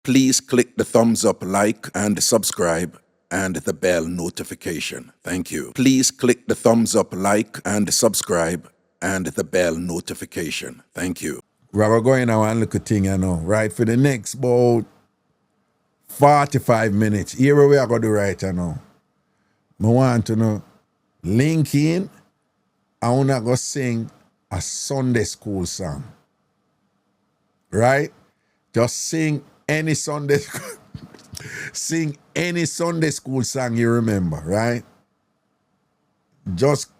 Please click the thumbs up, like, and subscribe, and the bell notification. Thank you. Please click the thumbs up, like, and subscribe, and the bell notification. Thank you. We're going now and look at thing, you know, right? For the next about 45 minutes. Here we are going to do right, you know. I want to know, link in, I want to go sing a Sunday school song. Right? Just sing any Sunday sing any Sunday school song you remember, right? Just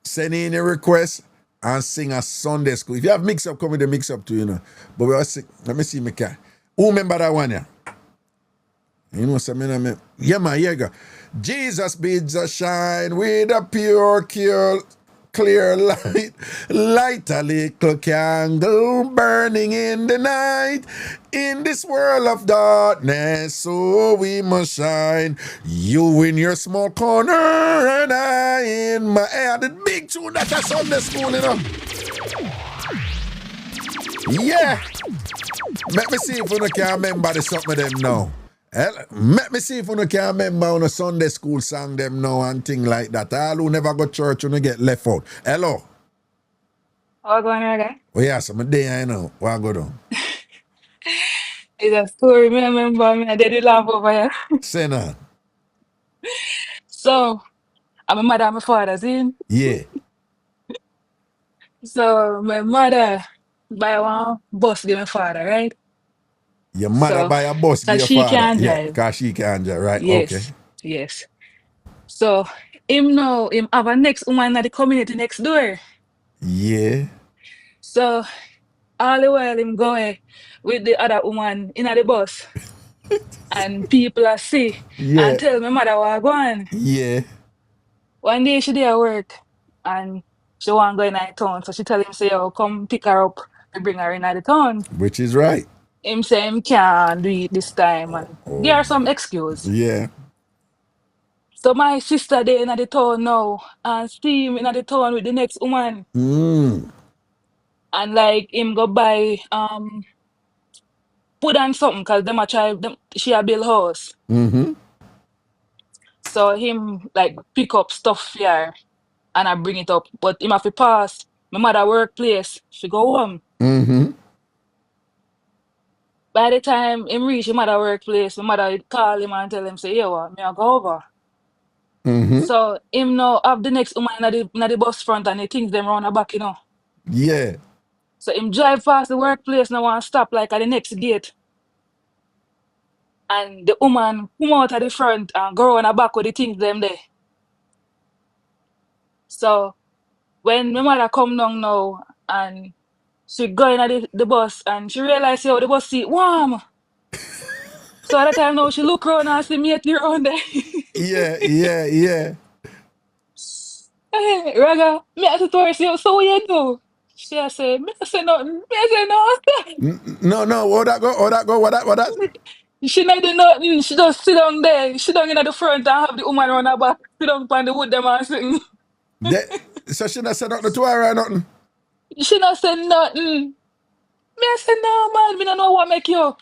send in a request and sing a Sunday school. If you have Mixup, come with the Mixup too, you know. But we are sing, let me see me car. Who remember that one, yeah? You know something? Yeah, man, here you go. Jesus bids us shine with a pure, clear light. Light a little candle burning in the night. In this world of darkness, so we must shine. You in your small corner and I in my air. The big tune that's a Sunday school, you know. Yeah. Let me see if you can remember the something of them now. Let me see if you can remember on a Sunday school song them now and thing like that. All who never go to church when you get left out. Hello. What going on, guy? Oh yeah, so my day I know. What go down? It's a story me remember me. I did laugh over here. Say now. So, I'm a mother and my father, see? Yeah. So, my mother buy one bus give my father, right? Your mother So, buy a bus give cause your she father. can't Yeah, drive. because she can't drive. Right, okay. Yes, yes. So, him know him have a next woman at the community next door. Yeah. So, all the while him going with the other woman in the bus. And people are see and Yeah. tell my mother what going. Yeah. One day she did her work and she want to go in the town. So she tell him, say, oh, come pick her up and bring her in the town. Which is right. Him say him can't do it this time and give her some excuse. Yeah. So my sister there in the town now and see him in the town with the next woman. Mm. And like him go buy put on something because them a try them she a build house. Mm-hmm. So him like pick up stuff here and I bring it up. But him have to pass my mother workplace. She go home. Mm-hmm. By the time him reach him mother workplace, my mother would call him and tell him, say, yo, what, me I go over. Mm-hmm. So him now have the next woman in the bus front and he thinks them round the back, you know. Yeah. So him drive past the workplace now and stop like at the next gate. And the woman come out at the front and go on the back with the things them there. So when my mother come down now and she go in at the bus and she realize, yo, the bus seat warm. So at the time now she look around and see me at the around there. Yeah. Yeah. Yeah. Hey, Raga, me have to towards you, so what you do? She a say, me a say nothing. Me a say No, no. What that go? What that go? What that? nothing. She not do nothing. She just sit down there. She down in the front and have the woman on her back. Sit down on the wood them and sing. They, so she not said nothing to her or nothing. She not say nothing. Me a say, no, man, me don't know what make you.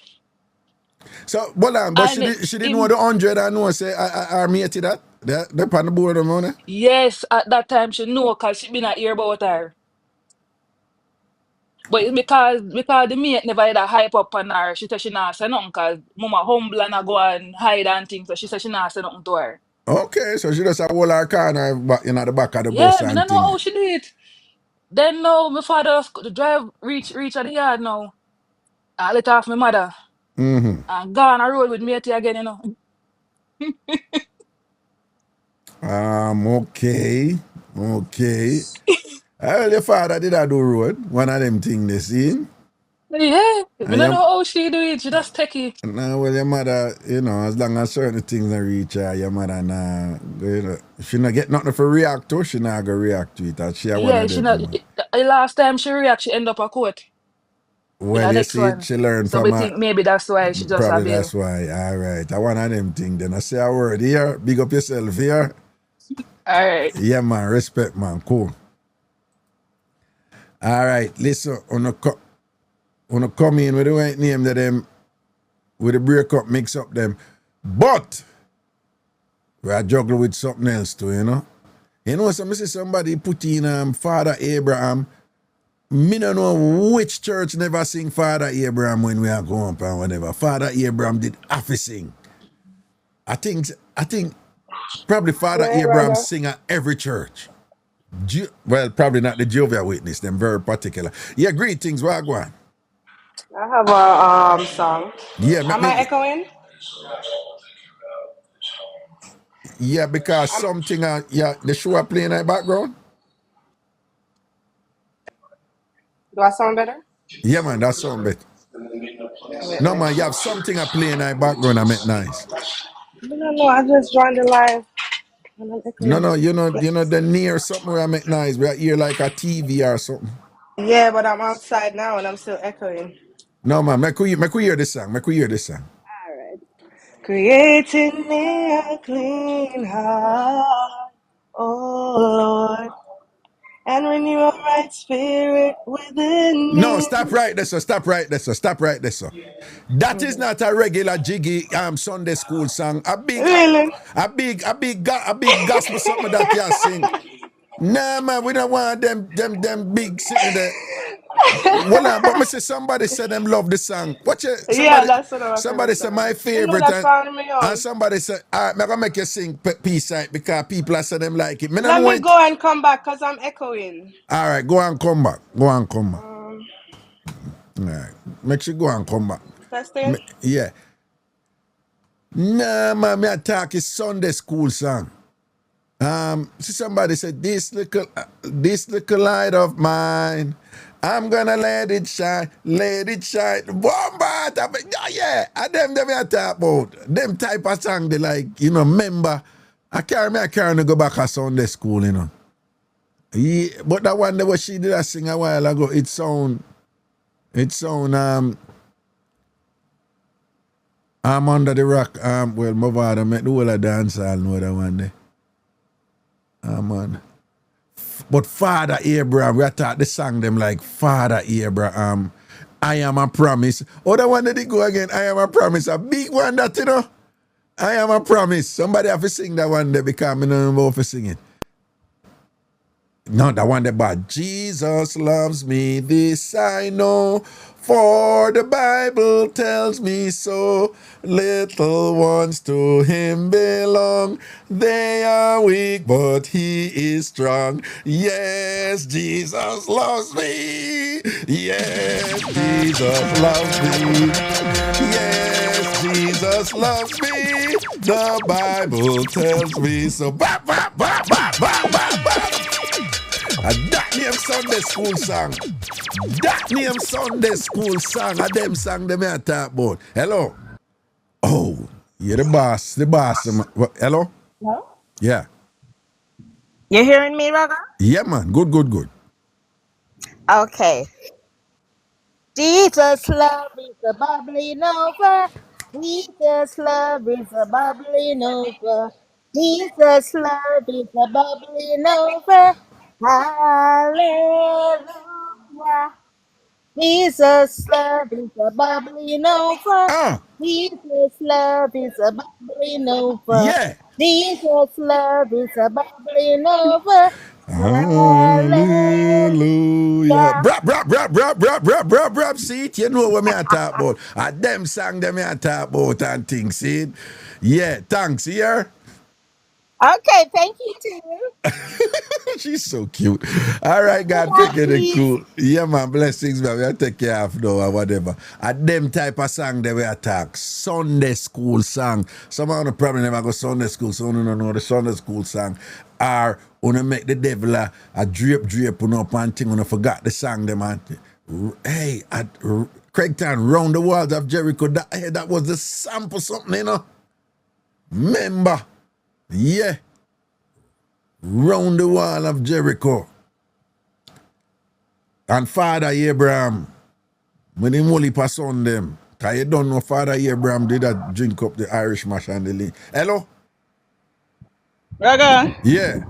So, hold on, but And she didn't know him, the 100 and know say I mate that. The on the board of money. yes, at that time she know because she been a hear about her. But it's because the mate never had a hype up on her, she said she not say nothing because mama humble and I go and hide and things. So she said she not say nothing to her. Okay, so she just a hold her car in the back of the bus Yeah, me and don't know thing. how she do it. Then now my father drive reach at the yard now. I let off my mother Mm-hmm. and go on a road with me again, you know. Okay. Okay. Well, your father did I do road. One of them thing they see. Yeah, me And don't know your, how she do it. She just take it. nah, well, your mother, you know, as long as certain things don't reach her, your mother, nah, you know, she not get nothing for react to, she not go react to it. And she one Yeah, of she them not. woman. The last time she react, she end up a court with Well, the you next see, one. she learned So from we her. think maybe that's why she just a Probably bill. that's why. All right. I one of them thing. Then I say a word here. Big up yourself here. All right. Yeah, man. Respect, man. Cool. All right. Listen, wanna come in with the right name that them with the break up, mix up them. But we are juggling with something else too, you know. You know, so I see somebody put in Father Abraham. Me don't know which church never sing Father Abraham when we are going up and whatever. Father Abraham did half a sing. I think probably Father Right, Abraham Raga. sing at every church. Well, probably not the Jehovah Witness, them very particular. Yeah, greetings, Wagwan. I have a song. Yeah, Am I echoing? yeah, because Am, something yeah, the show are playing in the background. do I sound better? Yeah, man, that's something better. Wait, No, man, you have wait. something playing in the background I make nice. No, I just joined the live and I'm No, echoing. no, the near something where I make nice. We are here like a TV or something. Yeah, but I'm outside now and I'm still echoing. No, man, make we hear this song. Make we hear this song. Alright. Creating me a clean heart, oh Lord, and renew a right spirit within No, me. stop right there, sir. Stop right there, sir. Stop right there, sir. That is not a regular jiggy Sunday school song. Really? A big gospel something that you sing. Nah, man, we don't want them big sitting there. Well, but me say somebody said them love the song. What you Yeah, that's what my somebody favorite said song. my You know favorite that song on my and own. somebody said, all right, I'm gonna make you sing peace side because people are saying them like it. Me don't Let know me it. go and come back because I'm echoing. All right, go and come back. Go and come back. Um, All right, make sure go and come back. testing. Yeah. Nah, man, me attack is Sunday school song. See somebody said this little light of mine, I'm gonna let it shine, let it shine. Bomba, yeah, and them I talk about. Them type of song they like, you know, remember. I carry go back to Sunday school, you know. Yeah, but that one that what she did I sing a while ago, it sound I'm under the rock, well my father make the whole of dancehall know that one there. Man. But Father Abraham, we taught the song them like Father Abraham, I am a promise. Other one that they go again, I am a promise. A big one that, you know. I am a promise. Somebody have to sing that one there because I don't know if sing it. No, that one there, but Jesus loves me, this I know, for the Bible tells me so. Little ones to him belong. They are weak, but he is strong. Yes, Jesus loves me. Yes, Jesus loves me. Yes, Jesus loves me. The Bible tells me so. Bop, bop, bop, bop, bop, bop, bop. That name Sunday school song. That name Sunday school song. A them song them I talk about. Hello. Oh, you're the boss. The boss. Hello? Hello? Yeah. You hearing me, Raga? Yeah, man. Good, good, good. Okay. Jesus love is a bubbling over. Jesus love is a bubbling over. Jesus love is a bubbling over. Hallelujah. Jesus love is a bubbling over. Ah, Jesus love is a bubbling over. yeah. Jesus love is a bubbling over. Hallelujah. Hallelujah. Brap, brap, brap, brap, brap, brap, brap, brap. See it? You know what me I talk about. A them song them I talk about and things. See it? Yeah, thanks. Here. Okay, thank you too. She's so cute. All right, God, Yeah, picking it please. cool. Yeah, man, blessings, man. We'll take care of now or whatever. And them type of song they we attack. Sunday school song. Some of them probably never go Sunday school, so you don't know the Sunday school song. Or wanna make the devil a drape up and thing, wanna forgot the song them and hey, at Craigtown, round the walls of Jericho, that was the sample something, you know. Remember? Yeah. Round the wall of Jericho. And Father Abraham, when him only pass on them, because you don't know Father Abraham did that drink up the Irish mash and the lean. Hello? Raga, Yeah.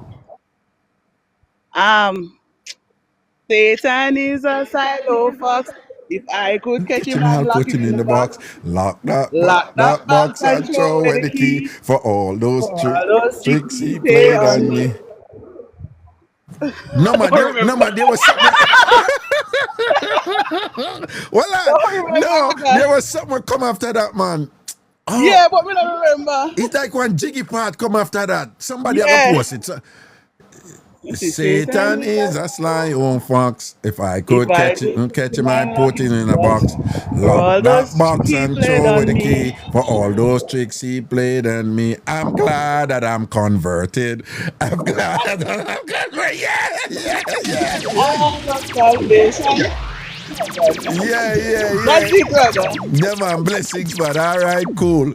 Satan is a silo fox. If I could catch Catch him him and and lock put him him in in the the box. box, Lock that, lock that that box box and and throw throw away away the the key key for all those for all those tricks tricks he he play played on on me. me. No man, Don't remember. there was something. Well, Don't remember no, that. there was something come after that, man. Oh, Yeah, but we don't remember. it's like one jiggy part come after that. Somebody have a Yeah. post it. So, This is Satan is a sly old fox. If I If could I catch could catch him, him I and lock put him him in in the a box box. for Lock all that those tricks box he and played throw away the on key me. for all those tricks he played on me. I'm glad that I'm converted. I'm glad that I'm converted. Yeah. Oh, my salvation. That's Yeah. it, brother. Yeah, man, blessings, man. All right, cool.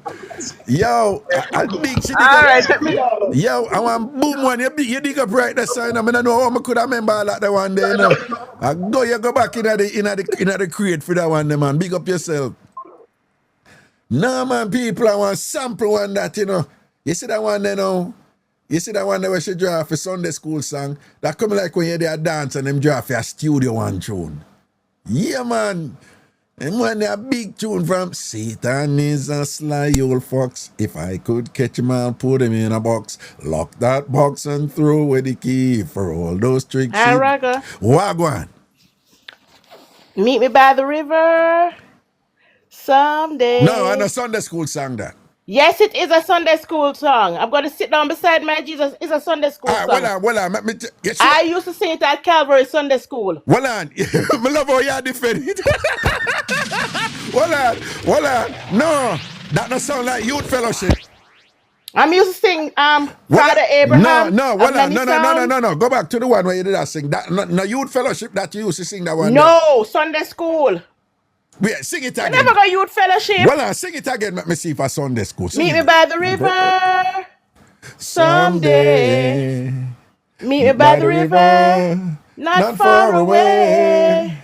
Yo, I big she dig All up. right, let me know. Yo, I want boom one. You dig up right the sign. I mean, I know how I could remember all that the one day, you know. You go back in the crate for that one, man. Big up yourself. No, man, people, I want sample one that, you know. You see that one there now? You see that one there where she draw for Sunday school song? That come like when you're there dance and them draw for a studio one tune. Yeah, man. And when a big tune from Satan is a sly old fox. If I could catch him, I'll put him in a box. Lock that box and throw away the key for all those tricks. Hi, Raga. Wagwan. Meet me by the river someday. No, I know Sunday school song that. Yes, it is a Sunday school song. I'm going to sit down beside my Jesus. It's a Sunday school Ah, song. well on. Yes, I used to sing it at Calvary Sunday School. well on. I love how you defend it. Well on. No, that don't sound like youth fellowship. I'm used to sing Father Abraham. No. Go back to the one where you did that sing. That no youth fellowship that you used to sing that one. No, Sunday school. Wait, sing it I again. never got youth fellowship. Well, sing it again. Let me see for Sunday school. Meet me by the river someday. Meet me by the river, not far away.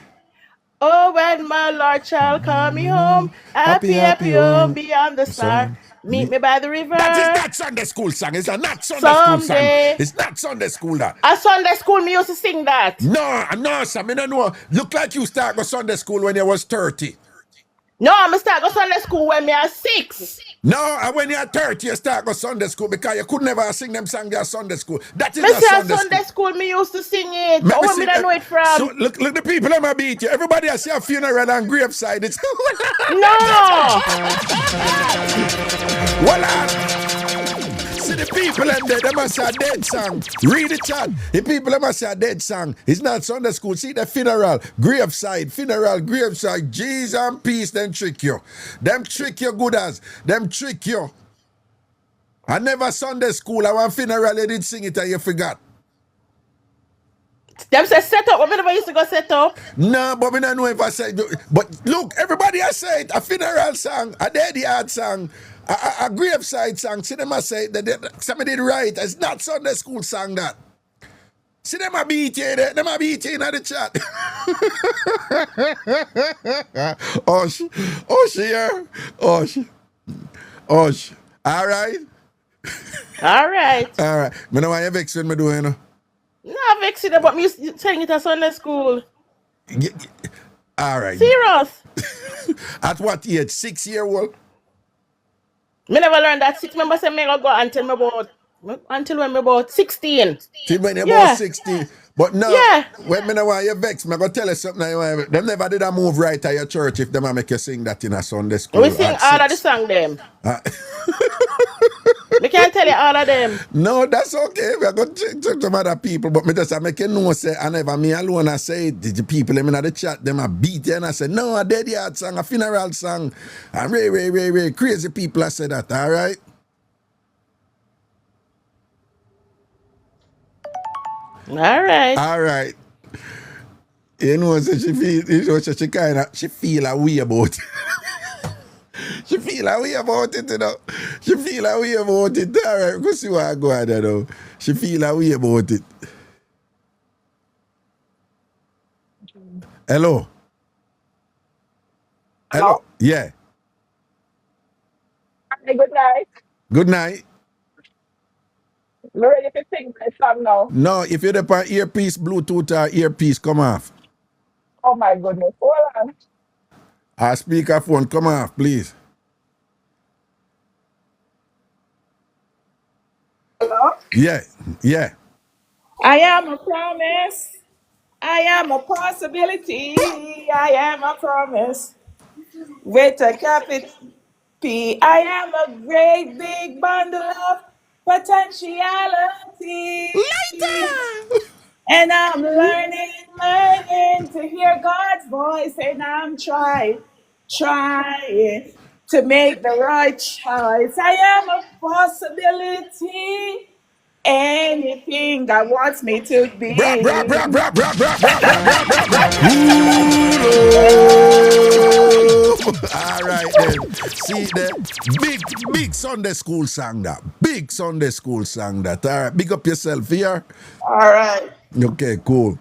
Oh, when my Lord shall call me home, happy home beyond the star. Meet me by the river. That is not Sunday school song. It's not Sunday school song. It's not Sunday school that. At Sunday school, me used to sing that. No, sir. I don't know. Look like you start go Sunday school when you was 30. No, I'm start go Sunday school when me was 6. No, and when you're 30, you start go Sunday school because you could never sing them songs at Sunday school. That is not Sunday school. Me used to sing it. Oh, where me don't know it from? So look, the people that might beat you. Everybody has your funeral and graveside. It's no. See the people and they must say a dead song. Read the chat. The people that must say a dead song. It's not Sunday school. See the funeral, graveside. Jesus and peace, them trick you. Them trick you good as. Them trick you. I never Sunday school. I want funeral. They did sing it and you forgot. Them say set up. What I used to go set up? No, but we don't know if I said. But look, everybody has said a funeral song, a dead yard song, a graveside song. See them I say that somebody did right. It's not Sunday school song that. See them I beat you there. Them I beat you in the chat. Osh. All right. All right. Me know why you vex when me do, you know. No, vexing about me saying it at Sunday school. All right. Serious. At what age? 6-year-old? Me never learned that 6 members say me go until when me about 16. Till when you're about 16. But no, yeah. When me know why you vex, me go tell you something. Them never did a move right at your church if them make you sing that in a Sunday school. We sing all of the song them. We can't tell you all of them. No, that's okay. We are going to talk to some other people, but me just make you know, say, I never me alone, I say, the people in the chat, them a beat you, and I say, no, a dead yard song, a funeral song, and very crazy people I say that, all right? All right. You know, so she feel a way about it. She feel a way about it, you know. She feel a way about it. All right, go see what I go on there now. She feel a way about it. Hello? Yeah. Hi, good night. Good night. I'm ready to sing my song now. No, if you're the earpiece, Bluetooth or earpiece, come off. Oh my goodness. Hold on. Our speakerphone, come off, please. Hello? Yeah, yeah. I am a promise. I am a possibility. I am a promise. With a capital P. I am a great big bundle of potentiality. And I'm learning to hear God's voice, and I'm trying to make the right choice. I am a possibility. Anything God wants me to Bra, bra, be. bra, bra, bra, bra, bra, bra, bra, bra, bra. All right then. See the big Sunday school song that. Big Sunday school song that. All right, big up yourself here. All right. Okay, cool.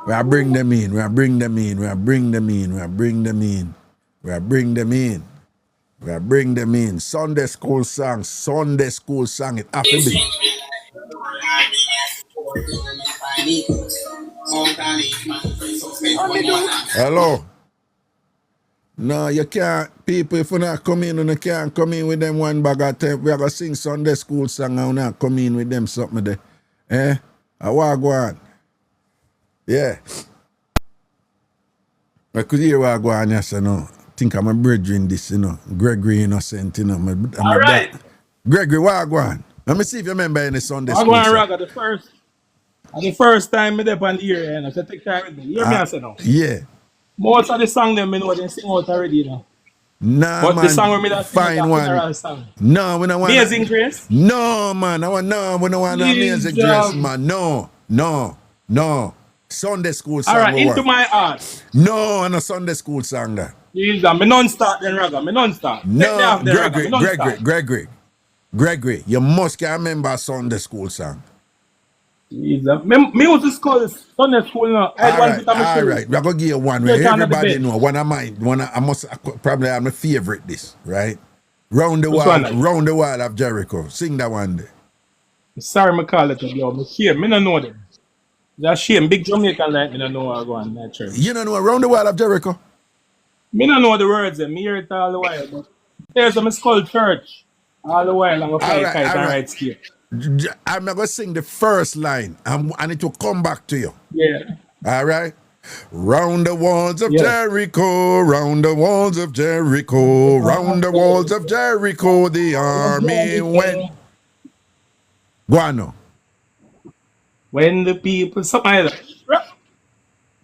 We bring them in. We bring them in. We bring them in. We bring them in. We bring them in. We bring them in. Sunday school song. Sunday school song. It have to be. Hello. No, you can't. People, if you not come in, you can't come in with them one bag of tape. We are going to sing Sunday school song and not come in with them something there. Eh? I want to go on. Yeah. I could hear what I go on, yes, you know. Think I'm a brethren this, you know. Gregory innocent, you know. All right. Gregory, what I go on? Let me see if you remember any Sunday I school go on song. Raga the first time me there on the ear, you know, so take time with me. You hear me I say now? Yeah. Most of the song them, you know, they sing out already, you know. Nah, But man. the song we that sing is a Fine one. funeral song. No, we don't want Amazing Grace? No, man. We don't want no Amazing Grace, man. No. Sunday school song. All right, Into My Heart. No, and a Sunday school song that. Jesus, me non-start then Raga, me non-start. No, Gregory, you must can remember a Sunday school song. Jesus. Me was to school, Sunday school now. All right. We're going to give you one where everybody know. One of mine, I must probably have my favorite this, right? Round the Wall of Jericho. Sing that one day. Sorry, me call it a yo. Me shame, me don't know them. That's shame. Big Jamaican like me don't know how to go on that church. You don't know Round the Wall of Jericho? Me don't know the words, me hear it all the while. But there's a school church all the while. I'm going to play kite and ride skate. I'm going to sing the first line and it will come back to you. Yeah. All right? Round the walls of Jericho, round the walls of Jericho, round the walls of Jericho, the army went. Guano. When the people, something like that.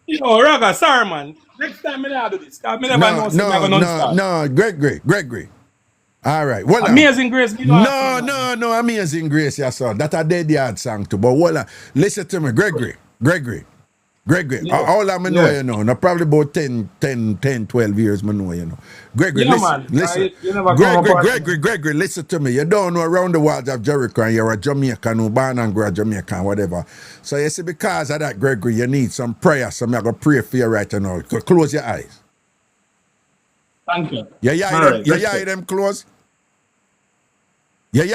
Yo, Raga, sorry, man. Next time, I do this. No, Gregory. All right. Well, Amazing Grace. No, Amazing Grace, yes, sir. That's a dead yard song too. But well, listen to me, Gregory. All I'm know, you know. Now, probably about 10, 12 years, I know, you know. Gregory, listen. Gregory, listen to me. You don't know Around the Walls of Jericho and you're a Jamaican, who born and grew a Jamaican, whatever. So you see, because of that, Gregory, you need some prayer. So I'm going to pray for you right now. Close your eyes. Thank you. You hear them close? Yeah,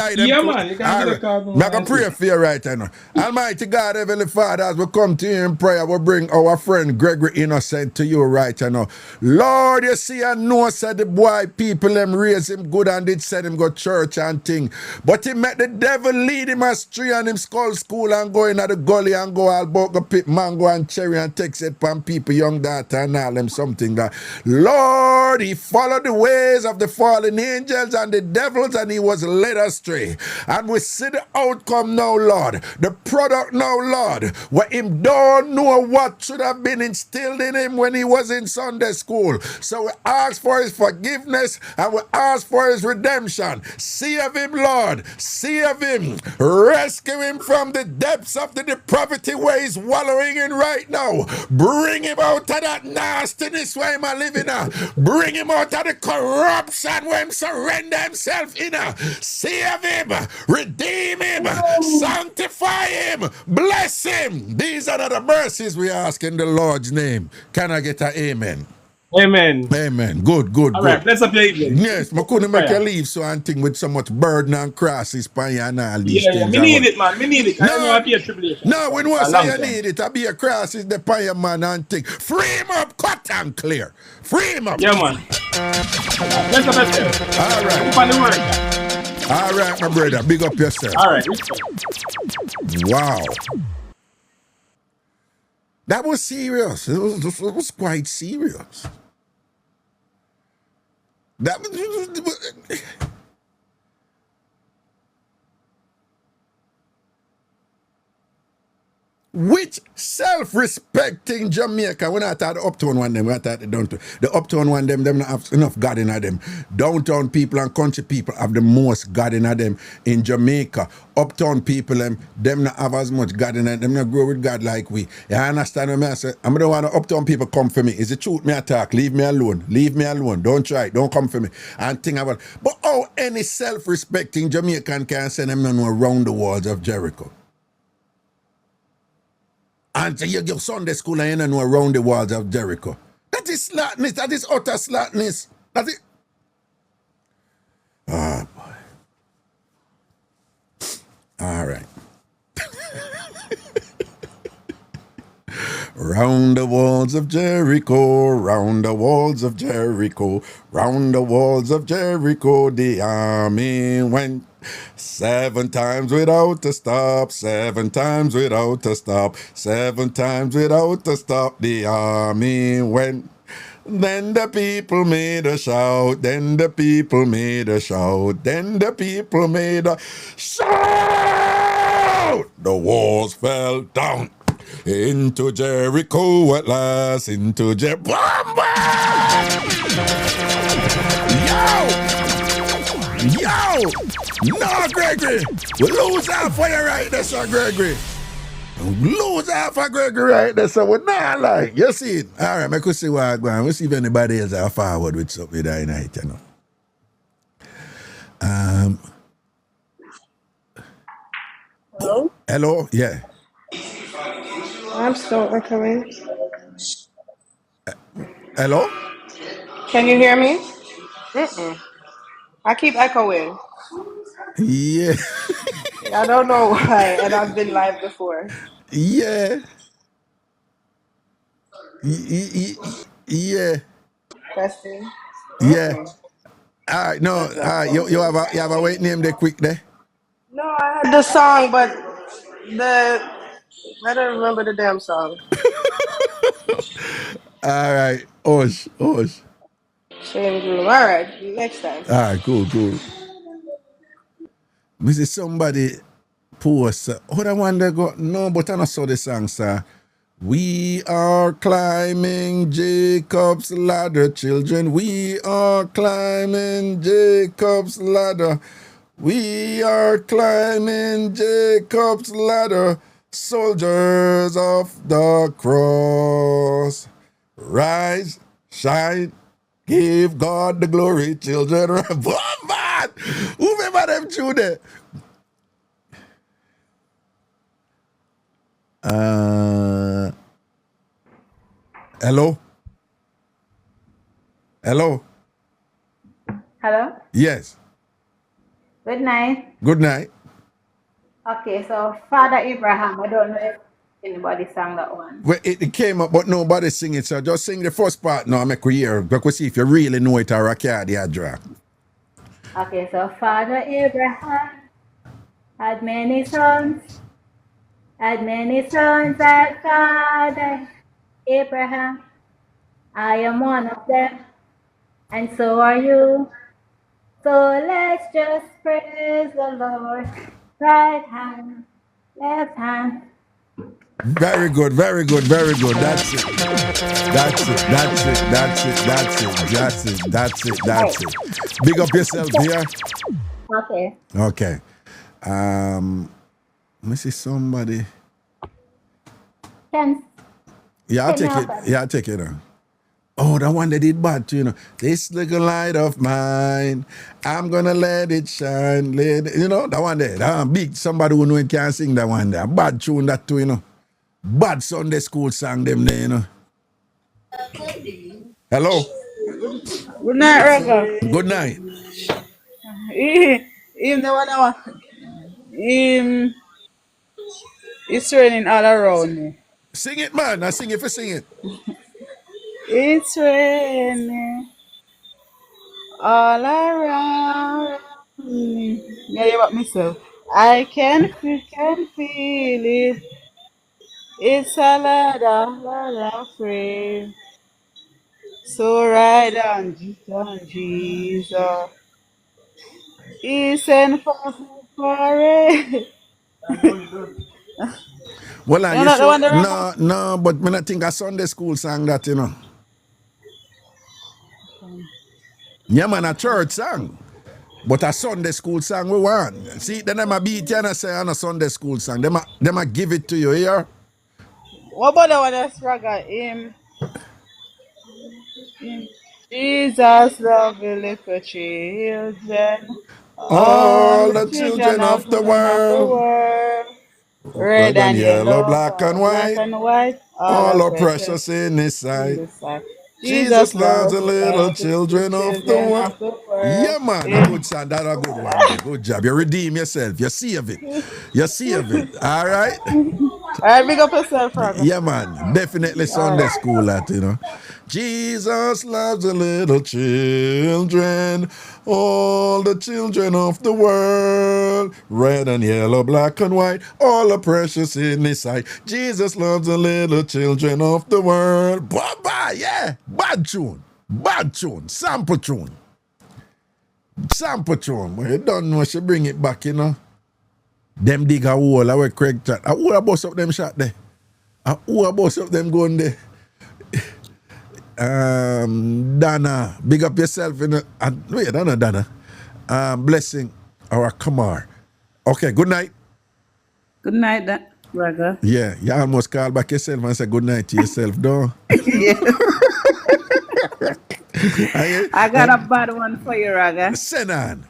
man. You can get a card. I'm going to pray for you right now. Almighty God, Heavenly Father, as we come to you in prayer, we bring our friend Gregory Innocent to you right now. Lord, you see, I know, said the boy, people them raise him good and did send him go church and thing. But he met the devil lead him astray and him school and go in at the gully and go all about go pick mango and cherry and take it from people, young daughter and all them something that. Lord, he followed the ways of the fallen angels and the devils and he was led astray. And we see the outcome now, Lord. The product now, Lord. Where him don't know what should have been instilled in him when he was in Sunday school. So we ask for his forgiveness and we ask for his redemption. Save him, Lord. Save him. Rescue him from the depths of the depravity where he's wallowing in right now. Bring him out of that nastiness where he's living in. Bring him out of the corruption where he surrender himself in. Save him. Redeem him. Sanctify him. Bless him. These are the mercies we ask in the Lord's name. Can I get an amen? Amen. Amen. Good, good, All right, good. bless up your evening. Yes, I couldn't make you Prayer. leave so and thing with so much burden and crosses by you and all these Yeah, things. me I need want. it, man. Me need it. I know No, I be a tribulation no, for when we a say long you time. need it, I be a cross is the fire man and thing. Free him up, cut and clear. Free him up. Yeah, man. Bless up yourself. All right. Keep on the word. All right, my brother. Big up yourself. All right. Wow. That was serious. It was quite serious. That was... Which self-respecting Jamaica, we're not at the uptown one them, we're at the downtown. The uptown one them not have enough God in them. Downtown people and country people have the most God in them. In Jamaica, uptown people them not have as much God in them, not grow with God like we. You understand what I say? I don't want the uptown people come for me. Is the truth me attack? Leave me alone. Leave me alone. Don't try it. Don't come for me. And think about it. But how any self-respecting Jamaican can send them no around the walls of Jericho? And you give Sunday school and you know around the walls of Jericho. That is slackness. That is utter slackness. That is... Oh, boy. All right. Round the walls of Jericho, round the walls of Jericho, round the walls of Jericho, the army went 7 times without a stop, 7 times without a stop, 7 times without a stop, the army went. Then the people made a shout, then the people made a shout, then the people made a shout! The walls fell down. Into Jericho at last, into Jericho. Yo! No, Gregory! We lose half of you right there, sir, Gregory. We lose half of Gregory right there, so we're not like. You see it? All right, I could see what I'm going. We'll see if anybody else are forward with something that night, you know. Hello? Hello? Yeah. I'm still echoing. Hello? Can you hear me? I keep echoing. Yeah. I don't know why, and I've been live before. Yeah. Yeah. Testing. Yeah. All right, no, all That's not right, phone. you have a white name there quick there. No, I had the song, but I don't remember the damn song. All right, Osh. Same groove. All right, next time. All right, cool. Me see somebody post, I wonder go, no, but I not saw the song, sir. We are climbing Jacob's ladder, children. We are climbing Jacob's ladder. We are climbing Jacob's ladder, soldiers of the cross. Rise, shine, give God the glory, children. Bombard! Who remember them tune there? Hello? Hello? Hello? Yes. Good night. Good night. Okay, so Father Abraham, I don't know if anybody sang that one. Well, it came up, but nobody sing it, so just sing the first part now, make we hear. Because see if you really know it or a card you draw. Okay, so Father Abraham had many sons like Father Abraham. I am one of them, and so are you. So let's just praise the Lord. Right hand, left hand. Very good. That's it. Big up yourself here. Okay. Let me see somebody. Yeah, I'll take it. Oh, the one that did bad too, you know. This little light of mine, I'm gonna let it shine. You know, that one there. That one big. Somebody who know it can sing that one there. Bad tune that too, you know. Bad Sunday school song them there, you know. Hello. Good night, Raga. Good night. Him the one I want. Him, it's raining all around me. Sing it, man. I sing it for sing it. It's raining all around me. Yeah, you about myself. I can feel it. It's a lot of rain. So ride on Jesus. He sent for it. Well, You're you not the sure? one that rang up? No, but me not think a Sunday school song that, you know. Yeah, man, a church song. But a Sunday school song we want. See, then them a beat you and I say on a Sunday school song. Them a give it to you here. What about the one that's raga? Jesus love the little children. All All the the children children of the of the world, world. Red red and and yellow, yellow, black and black white, and white, all all are are precious precious in His in sight. the sight. Jesus Jesus loves loves the little the little children of the children world. of the world. Yeah, man, a Yeah. good song. That a good one there. Good job. You redeem yourself. You save it. You save it. All right. Alright, big up yourself, Raga. Yeah, man. Definitely Sunday Alright. school that, you know. Jesus loves the little children, all the children of the world, red and yellow, black and white, all are precious in His sight. Jesus loves the little children of the world. Baba, yeah. Bad tune. Bad tune. Sample tune. Sample tune. But you don't know she bring it back, you know. Them dig a hole, I where Craig chat. A hole a bust up them shot there. A hole a bust up them gun there. Dana, big up yourself in the, wait, Dana. Blessing or Kamar. Okay, good night. Good night, Raga. Yeah, you almost called back yourself and said good night to yourself, though. Yeah. I got a bad one for you, Raga. Send on.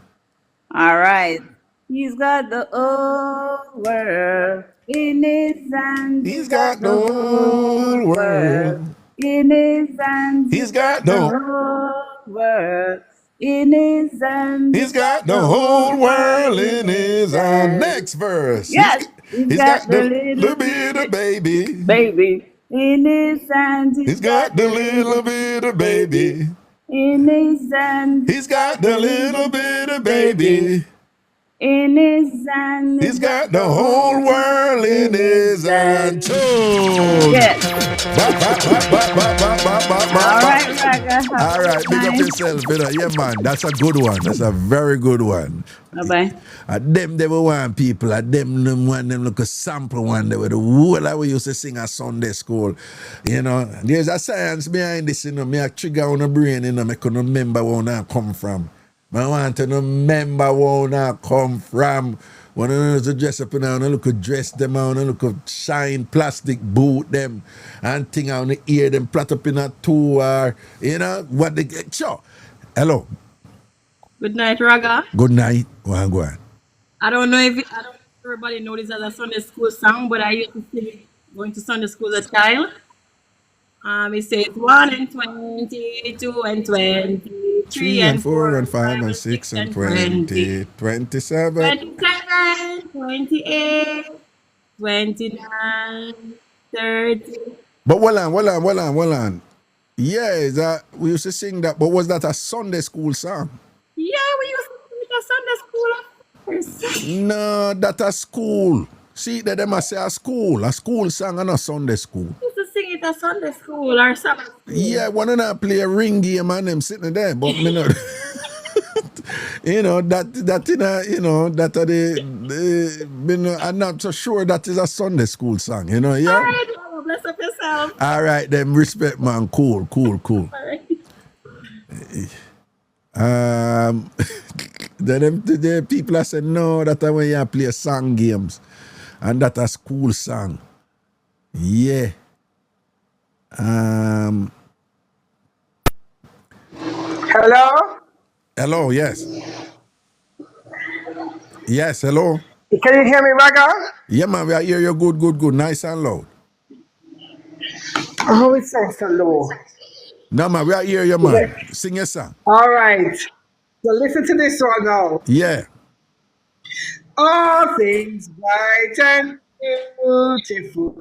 All right. He's got the whole world in his hands. He's got the whole World world. in his hands. He's got The the whole world in his hands. He's got the whole world in his hand. Next verse. Yes. He's got the little bit of baby. Baby in his hands. He's got the little bit of baby. In his hands. He's got the little bit of baby. In his hand. He's got the whole world in his hand. Tune. Yes. All right, Raga. All right, big up yourself, brother. Yeah, man, that's a good one. That's a very good one. Bye-bye. Them they were one people. Them one them look a sample one. They were the whole that we used to sing at Sunday school. You know, there's a science behind this. You know, me a trigger on the brain. You know, me couldn't remember where I come from. I want to remember where I come from. When I used to dress up and I look at dress them on, I look at shine plastic boot them and thing on the ear them plat up in a tour. You know what they get. Sure. Hello. Good night, Raga. Good night. Go on. I don't know if everybody knows this as a Sunday school song, but I used to sing it going to Sunday school as a child. It says 1 and 20, 2 and 20, 3 and 4 and 5 and 6 and 20, 27, 27, 28, 29, 30. But hold on. Yeah, we used to sing that, but was that a Sunday school song? Yeah, we used to sing it at Sunday school, of course. No, that a school. See, them must say a school song and a Sunday school. We used to sing it at Sunday school or Sabbath school. Yeah, one of them play a ring game and them sitting there, but me not. You know, that are the I'm not so sure that is a Sunday school song, you know, yeah? All right, Mama, bless up yourself. All right, them respect, man. Cool. All right. The people are saying, no, that when you play song games and that a school song. Yeah. Hello? Hello, yes. Yes, hello. Can you hear me, Raga? Yeah, man, we are hear you good. Nice and loud. Oh, it sounds so low. No, man, we are here, you man. Sing your song. All right. So listen to this one now. Yeah. All things bright and beautiful,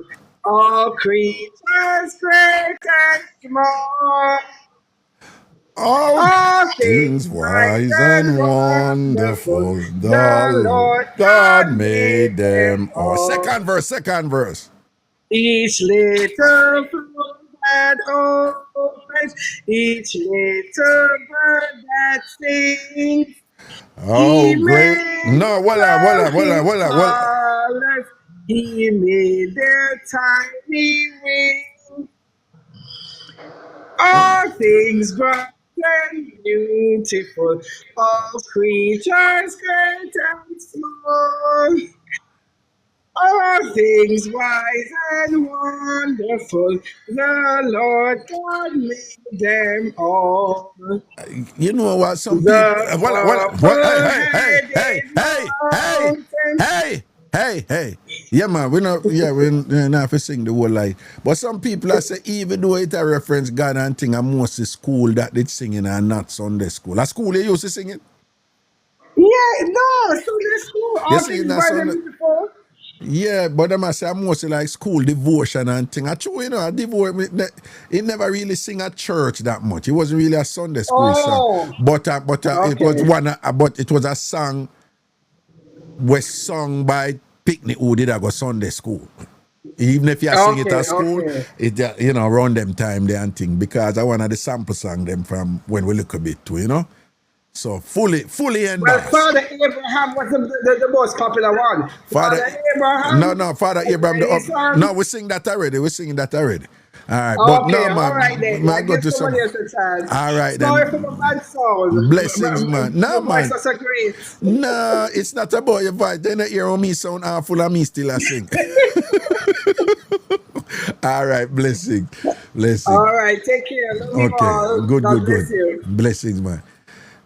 all creatures great and small, All all things things bright wise and and wonderful, wonderful, the the Lord God God made made them them all. all. Second verse. Each little flower that opens, each little bird that sings, He Oh, great. made No, his smallest, he made their tiny wings. All things bright and beautiful, all creatures great and small. All things wise and wonderful, the Lord God made them all. You know what? Some people. The Hey, purple-headed mountain. hey. Yeah, man. We're not for sing the whole life. But some people are say, even though it a reference God and thing, and most of school that they singing and not Sunday school. A school they used to sing it. Yeah, no, Sunday school, They all sing it things not bright Sunday. and beautiful. Yeah, but them I say mostly like school devotion and thing. Actually, you know, a devotion, it never really sing at church that much. It wasn't really a Sunday school song. Oh, But it was okay. but it was a song was sung by picnic who did I go Sunday school. Even if you sing it at school, Okay. it around them time they and thing, because I wanted the sample song them from when we look a bit too, you know. So fully Well, endorsed. Father Abraham was the most popular one. Father, Father Abraham. no, Father Abraham. And his son. No, we sing that already. We're singing that already. All right, but Okay, no, all right man. then. I I go give to some. somebody else a chance. All right Sorry for then. my bad sound. Blessings, man. No, Your voice man. was so great. No, it's not about your voice. They not hear me sound awful and me still a sing. All right, blessing. All right, take care. Love you Okay, all. good. God bless you. Blessings, man.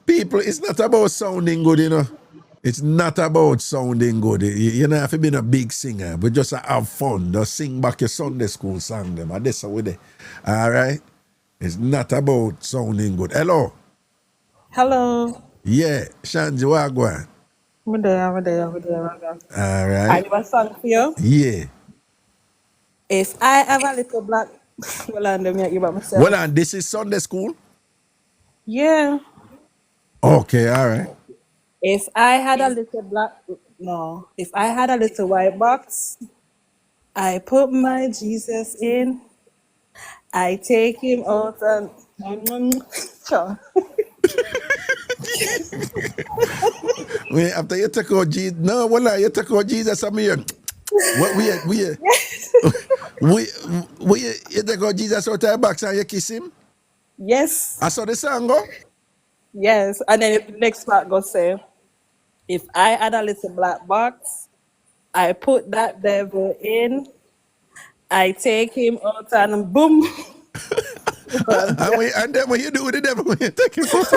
People, it's not about sounding good, you know. It's not about sounding good. You know, if you been a big singer, but just have fun. Just sing back your Sunday school song them. And that's how we there. All right? It's not about sounding good. Hello? Hello. Yeah, Shanji, what go on? I'm there. Raga. All I right? have a song for you. Yeah. If I have a little black, well, I'm going to give up Well, myself. and this is Sunday school? Yeah. Okay, all right. If I had a little black, no. If I had a little white box, I put my Jesus in. I take him out and Sure. Wait, after you take out Jesus, no, well, you take out Jesus, I'm here. What you take out Jesus out of your box and you kiss him? Yes. I saw the song go. Yes. And then the next part goes say, if I had a little black box, I put that devil in. I take him out and boom. And then what you do with the devil when you take him out?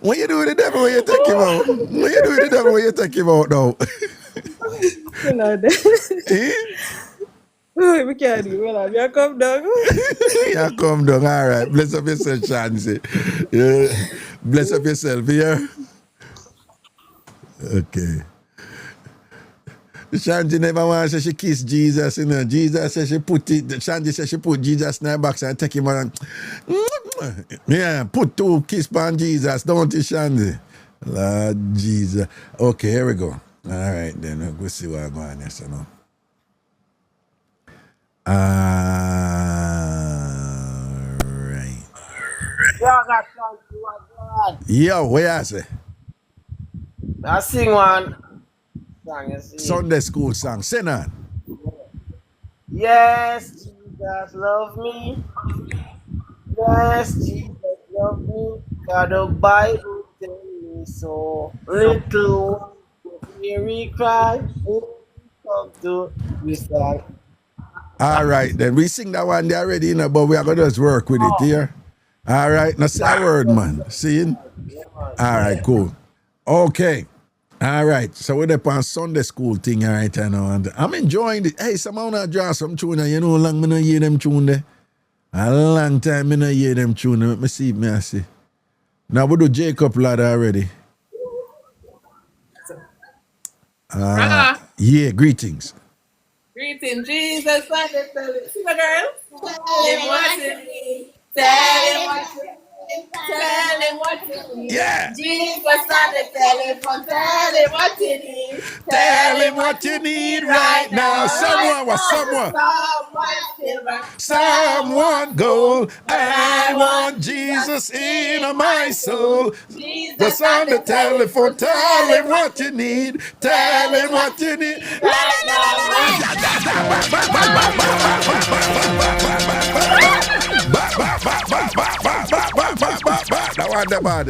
What you do with the devil when you take him out? What you do with the devil when you take him out now? You know, Eh? we can't do well. You come down. Yeah, come down. All right. Bless up yourself, Chansey. Yeah. Bless up yourself here. Okay. Shanji never want to say she kiss Jesus, you know. Jesus said she put it, Shanji said she put Jesus in her box and take him on. Yeah, put two kiss on Jesus, don't you, Shanji? Lord Jesus. Okay, here we go. All right, then we'll see what I'm going on. So now. All right. Yo, what you say? I sing one song, you see. Sunday school song. Sing on. Yes, Jesus love me. Yes, Jesus love me. God the Bible tell me so. Little Mary cry. Come to recite. All right, then we sing that one there already, you know, but we are going to just work with it here. All right, now say a word, man. See? All right, cool. Okay. All right, so we're up on Sunday school thing, all right, I know. And I'm enjoying it. Hey, someone not draw some tune, you know how long I hear them tune there? A long time I don't hear them tune. Let me see, me I see. Now we do Jacob lad already. Raga. Yeah, greetings. Greeting Jesus and the tell it. See the girl? Tell him what you need. Tell him what you need. Tell him what you need. Yeah. Jesus on the telephone. Tell him what you need. Tell him what you need right now. Someone, what someone? Someone silver. Someone gold. I want Jesus in my soul. Just on the telephone. Tell him what you need. Tell him what you need. Right now.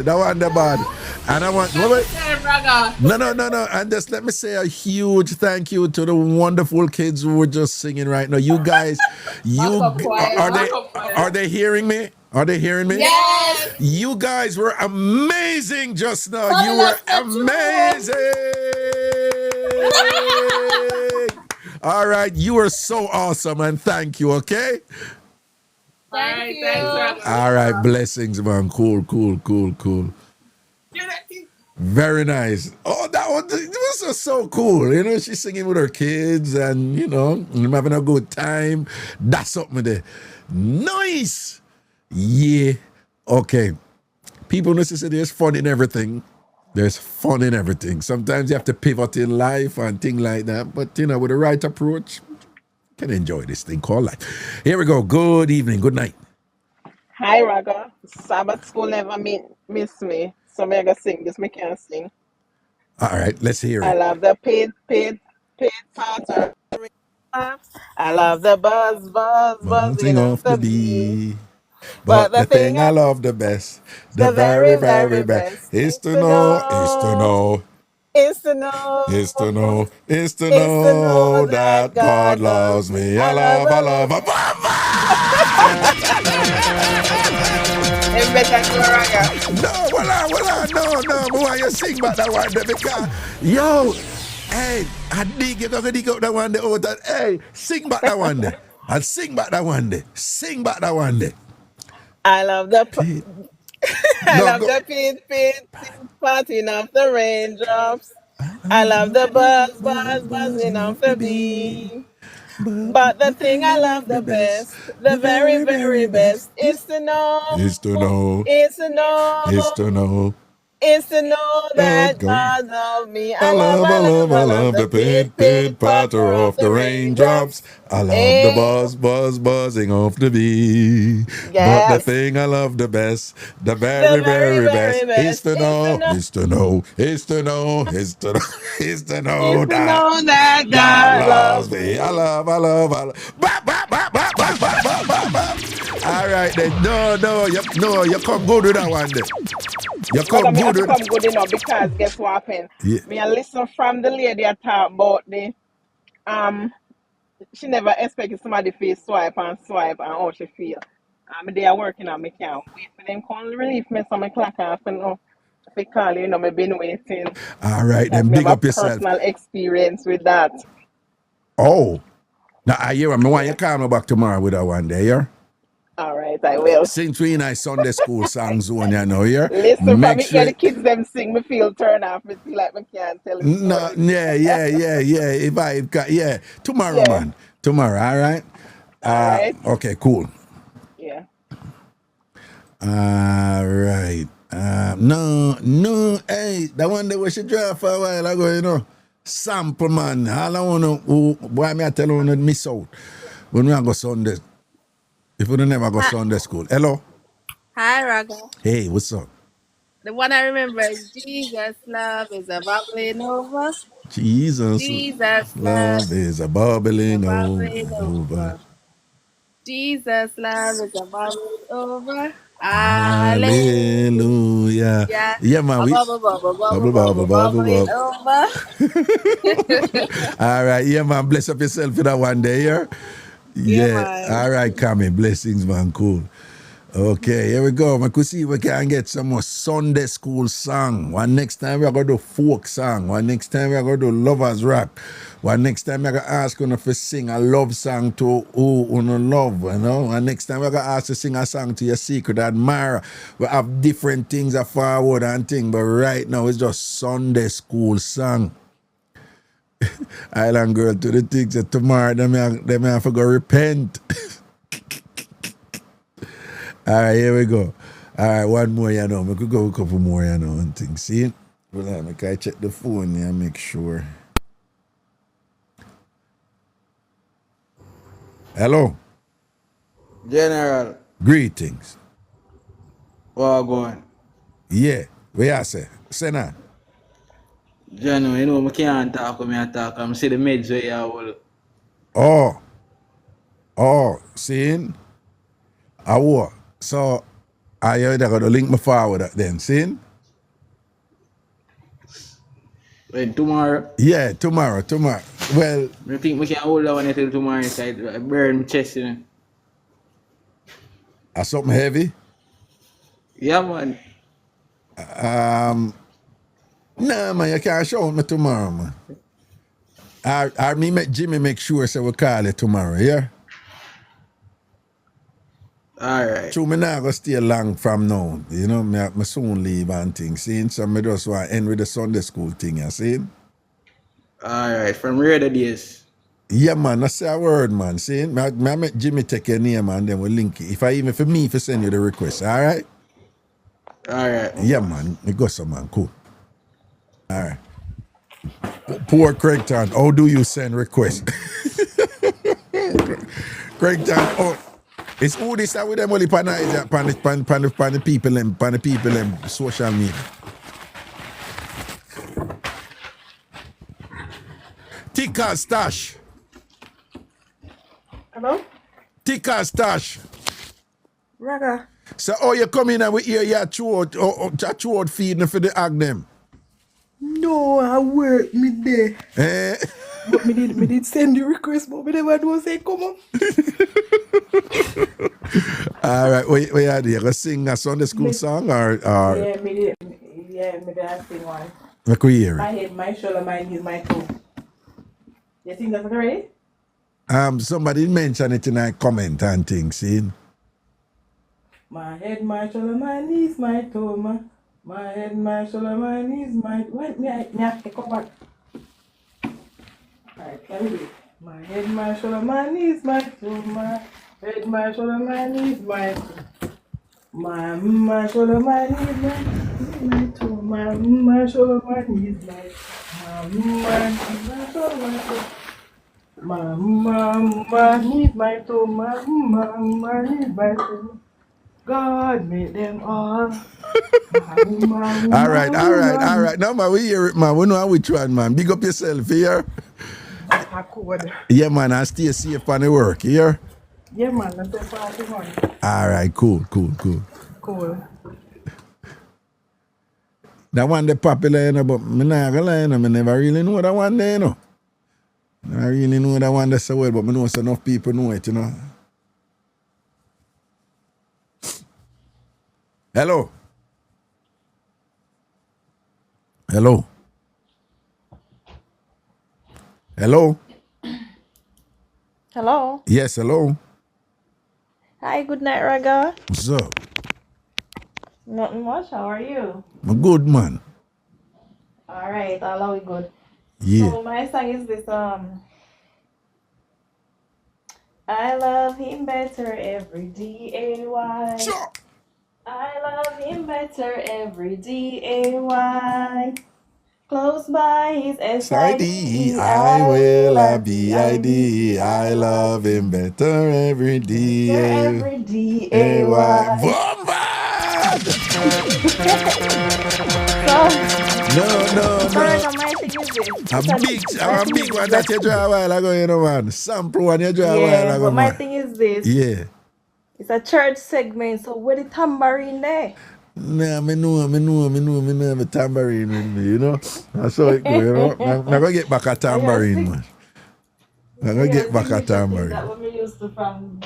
That one the bad. And I want No. no. And just let me say a huge thank you to the wonderful kids who were just singing right now. You guys, are they hearing me? Are they hearing me? Yes. You guys were amazing just now. You were amazing. All right, you are so awesome, and thank you. Okay. Thank you. Thanks, All right, blessings, man. Cool. Very nice. Oh, that was just so cool. You know, she's singing with her kids and, you know, I'm having a good time. That's something there. Nice. Yeah. Okay. People necessarily there's fun in everything. There's fun in everything. Sometimes you have to pivot in life and things like that. But, you know, with the right approach, you can enjoy this thing called life. Here we go. Good evening. Good night. Hi, Raga. Sabbath school never miss me. So I'm going to sing this. I can't sing. All right. Let's hear I it. love the paid part. I love the buzzing off the bee. But the thing I love the best, the very, very best, is to know that God loves me. I love. No, no, boy, you sing back that one there because, yo, hey, I dig you gonna dig up that one there. Oh, that, hey, sing back that one there. I'll sing back that one there. Sing back that one there. I love the pit parting of the raindrops. I love the buzzing of the bee. But the thing I love the best, the very, very best, is to know that God loves me. I love the pit patter of the raindrops. I love the buzzing off the bee. Yes. But the thing I love the best, the very, very best, is to know that God loves me. I love. All right then. No, you come good with that one then. You come good with come good enough because guess what happened? Yeah. Me I listen from the lady I talk about the she never expected somebody to swipe and how she feel. They are working on me can't wait for them come relief me some clock off and if I call you know me been waiting. All right then, big up yourself. Personal experience with that. Oh. Now I hear me want you call me back tomorrow with that one day, yeah? All right, I will. Since we in a Sunday school song zone, you know, here. Listen, for me, sure the kids them sing, me feel turn off. Me feel like me can't tell it. No, yeah. Tomorrow, man. Tomorrow, all right? All right. Okay, cool. Yeah. All right. No, hey, that one that we should drive for a while ago, you know. Sample, man. All I want to, boy, me I tell you, miss out. When we go Sunday. If we don't never go Sunday school. Hello? Hi, Raga. Hey, what's up? The one I remember is Jesus' love is a bubbling over. Jesus' love is a bubbling over. Jesus' love is a bubbling over. Hallelujah. Yeah, man. Bubble over. All right, yeah, man. Bless up yourself for that one day, yeah? Yeah. All right, Kami. Blessings, man. Cool. Okay, here we go. I could see if we can get some more Sunday school song. One next time we're going to do folk song. One next time we're going to do lovers rock. One next time we're going to ask you to sing a love song to who you love, you know. One next time we're going to ask you to sing a song to your secret admirer. We have different things that forward and things, but right now it's just Sunday school song. Island girl to the things that tomorrow they may have to go repent. All right, here we go. All right, one more, you know. We could go a couple more, you know, and things. See? Hold on, I check the phone here and make sure. Hello. General. Greetings. What going? Yeah, where you say? Say now. General, you know, I can't talk when I talk. I'm see the meds where you hold. Seeing? So, I heard I got to link me forward then, seeing? When tomorrow? Yeah, tomorrow. Well, I think we can hold that one until tomorrow inside. I burn my chest, you know. Something heavy? Yeah, man. Nah, man, you can't show me tomorrow, man. I make Jimmy make sure so we call it tomorrow, yeah? Alright. So me not gonna stay long from now. You know, me soon leave and things. See? So me just want to end with the Sunday school thing, you see? Alright, from rare days. Yeah, man, I say a word, man. See? Me make Jimmy take your name and then we'll link it. If send you the request, alright? Alright. Yeah, man. Me go some man, cool. Alright. Poor Craigton, how do you send requests? Craigton, it's who this with them only pan the people them social media. Tika Stash. Hello? Tika Stash. Raga. So you come in and we hear your throat feeding for the ag them. No, I work me there. But me did send the request, but me never do say come on. All right, what you do? You gonna sing a Sunday school song or? Yeah, me did sing one. I could hear it. My head, my shoulder, my knees, my toe. You think that's already? Somebody mentioned it in a comment and things, see? My head, my shoulder, my knees, my toe, my head, my shoulder, my knees, my... Wait, me, come back. Alright, let me do it. My head, my shoulder, my knees, my toe, my head, my shoulder, my knees, my toe. My shoulder, my knees, my toe, my shoulder, my knees, my shoulder, my toe. My knees, my toe, my knees, my toe. God made them all. All right. Now, man, we hear it, man. We know which one, man. Big up yourself here. Yeah, man, I stay safe on the work here. Yeah, man, that's the party one. All right, cool. Cool. That one the popular, you know, but me not gonna lie, you know, I never really know that one there, you know. I really know that one that's so well, but I know so enough people know it, you know. Hello. Hello. Yes, hello. Hi, good night, Raga. What's up? Nothing much. How are you? I'm a good man. All right, all are good. Yeah. So my song is this. I love him better every day. Sure. I love him better every day. Close by his S.I.D. I will have B.I.D. I love him better every day. Every D.A.Y. Bombard! No. I'm a big one that you draw a while ago, you know, man. Sample one you draw a while ago, but my man. thing is this. Yeah. It's a church segment, so where the tambourine there? Nah, me know have a tambourine with me, you know. That's how it go, you know. I'm going to get back a tambourine, man. I'm going to get back a tambourine. That when we use used to from.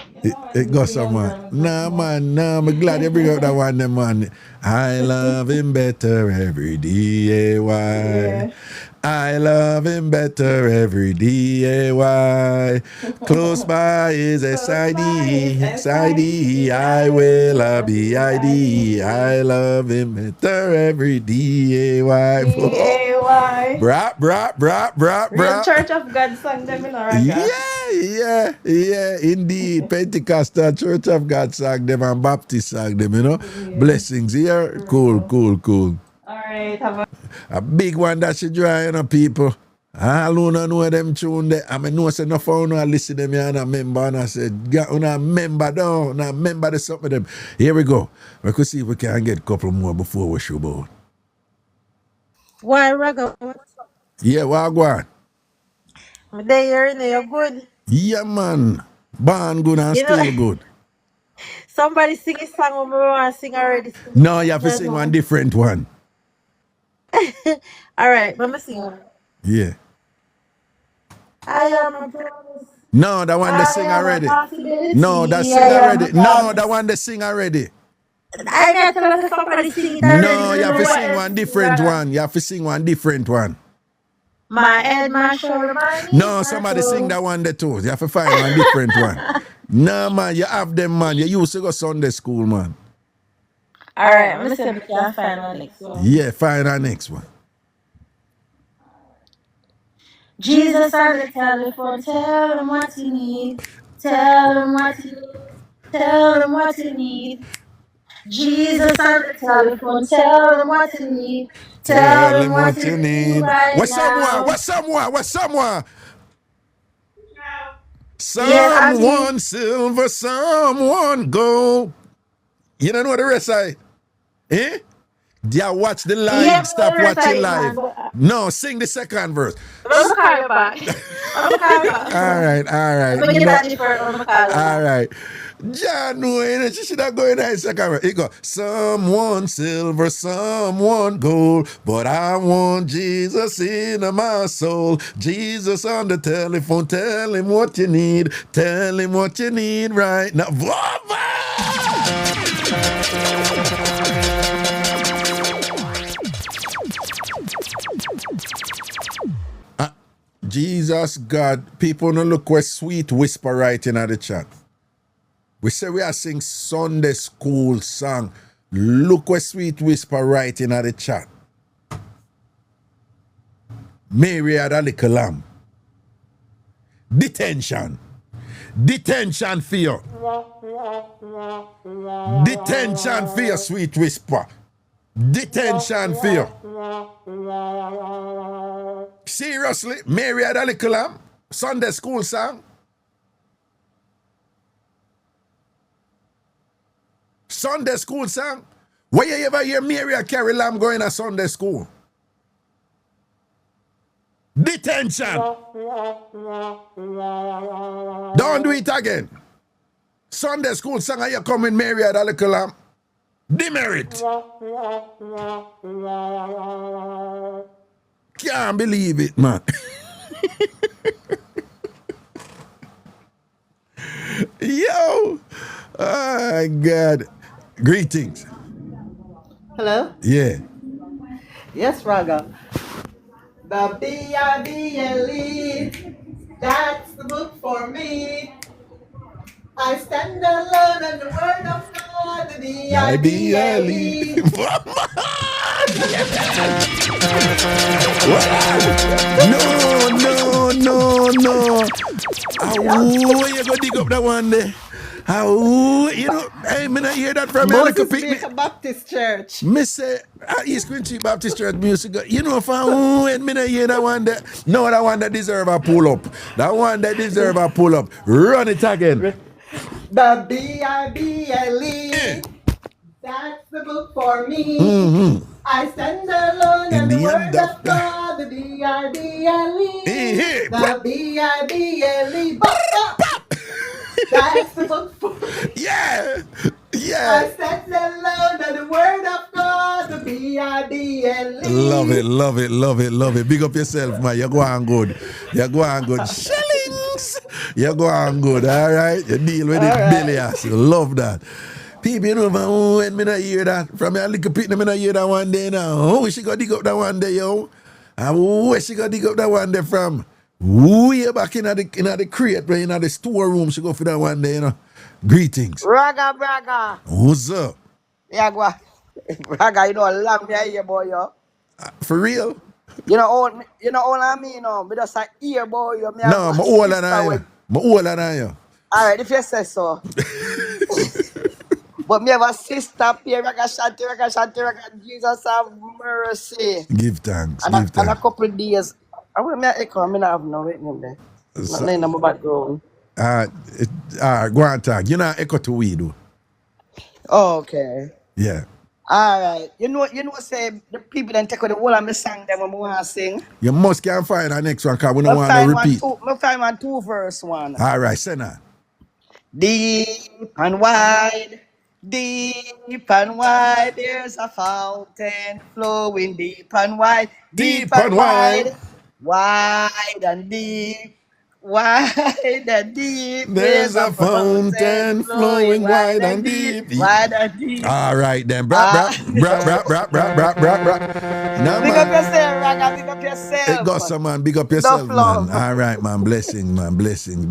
It goes some man. Nah, man, nah. I'm glad you bring up that one, them man. I love him better every day. Why? I love him better every day. Why? Close by is S-I-D. S-I-D. I will be I-D. I love him better every day. Why? D-A-Y. Brap, brap, brap, brap, Real brap. Church of God song them in Raga. Yeah, indeed. Pentecostal Church of God sang them and Baptist sang them, you know. Blessings here. Cool. Alright, A big one that she dry, you know, people. All who don't know them tune there. I mean, no say no for no listen them here and a member and I said, una member down, una member the something them. Here we go. We could see if we can get a couple more before we show about. Why, Raga? Yeah, what go on? They hearing you good. Yeah, man. Born good and You know, still good. somebody sing a song we want to sing already. No, you have to sing one different one. All right, let me sing one. Yeah. I am a promise. No, that one they sing already. No, that sing already. No, that one they sing already. I got to let somebody sing it already. No, you have to sing one different one. You have to sing one different one. My head, my shoulder, my knees. No, somebody sing that one there too. You have to find one different one. No, man, you have them, man. You used to go Sunday school, man. All right, I'm going to see if we can find one next one. Yeah, find our next one. Jesus on the telephone, tell him what you need. Tell him what you need. Tell him what you need. Jesus on the telephone, tell him what you need. Tell him what you need. Right What's now. someone? Yes, Someone silver, someone gold. You don't know the rest of it? Eh? Yeah, watch the live. Yeah, Stop the rest watching of it, live. man. No, sing the second verse. I'm call you back. All right. I'm going to get that different. I'm call you. All right. John, no, she should have go in the second verse. It go, someone silver, someone gold, but I want Jesus in my soul. Jesus on the telephone, tell him what you need. Tell him what you need right now. Jesus, God, people don't look where sweet whisper writing at the chat. We say we are sing Sunday school song. Look where sweet whisper writing at the chat. Mary had a little lamb. Detention for you. Detention for you, sweet whisper. Detention for you. Seriously, Mary had a little lamb. Sunday school song. Sunday school song. Where you ever hear Mary carry lamb going to Sunday school? Detention. Don't do it again. Sunday school song, are you coming Mary at a little lamb? Demerit. Can't believe it, man. Yo. Oh, God. Greetings. Hello? Yeah. Yes, Raga. The B-I-B-L-E, that's the book for me. I stand alone on the word of God, the B-I-B-L-E. No. How you go dig up that one there? How, you know, hey, me not hear that from Moses Jamaica Baptist Church. Me say, East Quincy Baptist Church music, you know, from when me not hear that one there. No, that one that deserve a pull up. That one that deserve a pull up. Run it again. The B-I-B-L-E, that's the book for me. Mm-hmm. I stand alone in the word of God, the B-I-B-L-E. The B-I-B-L-E. That's the book for me. Yeah. I stand alone in the word of God, the B-I-B-L-E. Love it. Big up yourself, man. You're going good. Shillings. You go on good, all right? You deal with it, Billy. I love that. People, you know, when me not hear that, from your little pit, me not hear that one day now. Oh, she go dig up that one day, yo. And where she go dig up that one day from? Way back in the crate, in the storeroom, she go for that one day, you know. Greetings. Braga. What's up? Yeah, go. Braga, you know, long me here, boy, yo. For real? You know all I mean, you know. Me just a ear, boy, yo. Me have No, a I'm older than sister you. with. I'm older than you. All right, if you say so. But me have a sister, Ragashanti, Jesus have mercy. Give thanks, And give a thanks. couple of days. I will me echo, me not have no waiting there. So, Nothing in my background. go on talk. You know echo to we do. Okay. Yeah. All right. You know, say the people then take out the whole of my song them when we want to sing. You must can find our next one because we don't Me want to find repeat. one two verse one. All right, send that. Deep and wide, there's a fountain flowing deep and wide, Deep and wide. wide and deep, wide and deep. There's a fountain flowing wide and deep. Wide and deep. All right then. Brap. No, Big man. up yourself, Raga, big up yourself. It got some man. Big up yourself, Enough man. All right, man. Blessing, man. Blessing.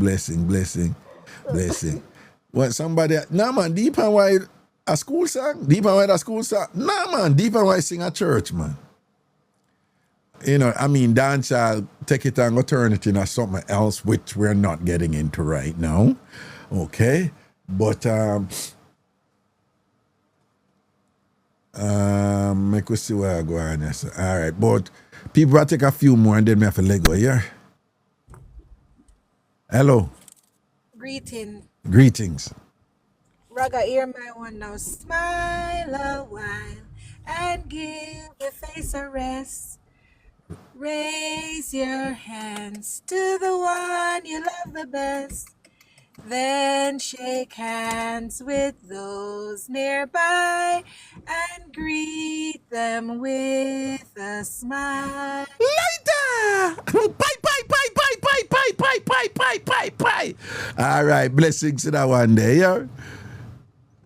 What somebody? No, man. Deep and wide a school song. Deep and wide a school song. No, man. Deep and wide sing a church, man. You know, I mean, dancehall, take it and go turn it into something else, which we're not getting into right now. Okay, but make we see where I go on. Yes. All right, but people will take a few more and then we have to let go. Yeah. Hello. Greetings. Raga, hear my one now. Smile a while and give your face a rest. Raise your hands to the one you love the best. Then shake hands with those nearby and greet them with a smile. Later! Bye. All right, blessings to that one day, yeah?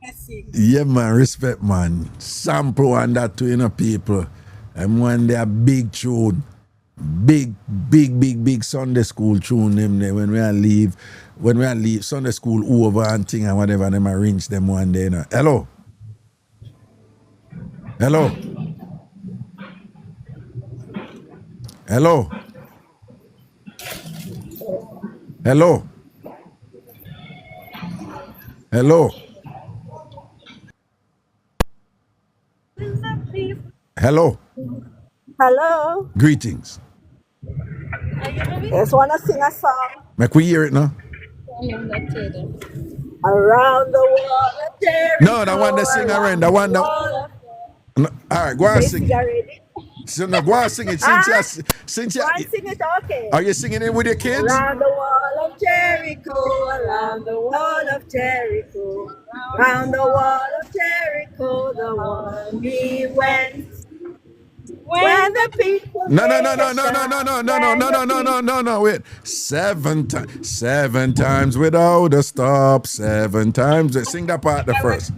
Blessings. Yeah, man, respect, man. Sample and that to, you know, people. And one day a big tune. Big Sunday school tune them there when we leave Sunday school over and thing and whatever, them arrange them one day, you know. Hello. Hello. Greetings. Just want to sing a song. Make we hear it now. Around the wall of Jericho. No, that one they sing around. That one. No, all right, go on sing it. So now go on sing it. Since you sing it, okay. Are you singing it with your kids? Around the wall of Jericho, around the wall of Jericho, around the wall of Jericho, the one we went. When the people No, wait. 7 times without a stop, 7 times. Sing that part the first.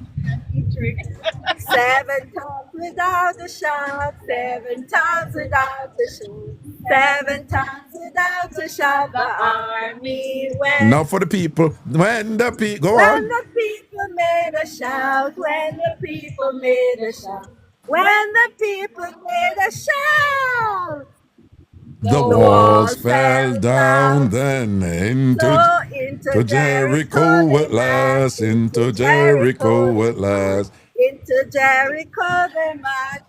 7 times without a shout, 7 times without a shout, 7 times without a shout, the army went. Now for the people. When the people, go on. When the people made a shout, when the people made a shout. When the people made a shout, the walls fell down, then into Jericho at last, into Jericho at last. Into Jericho they marched.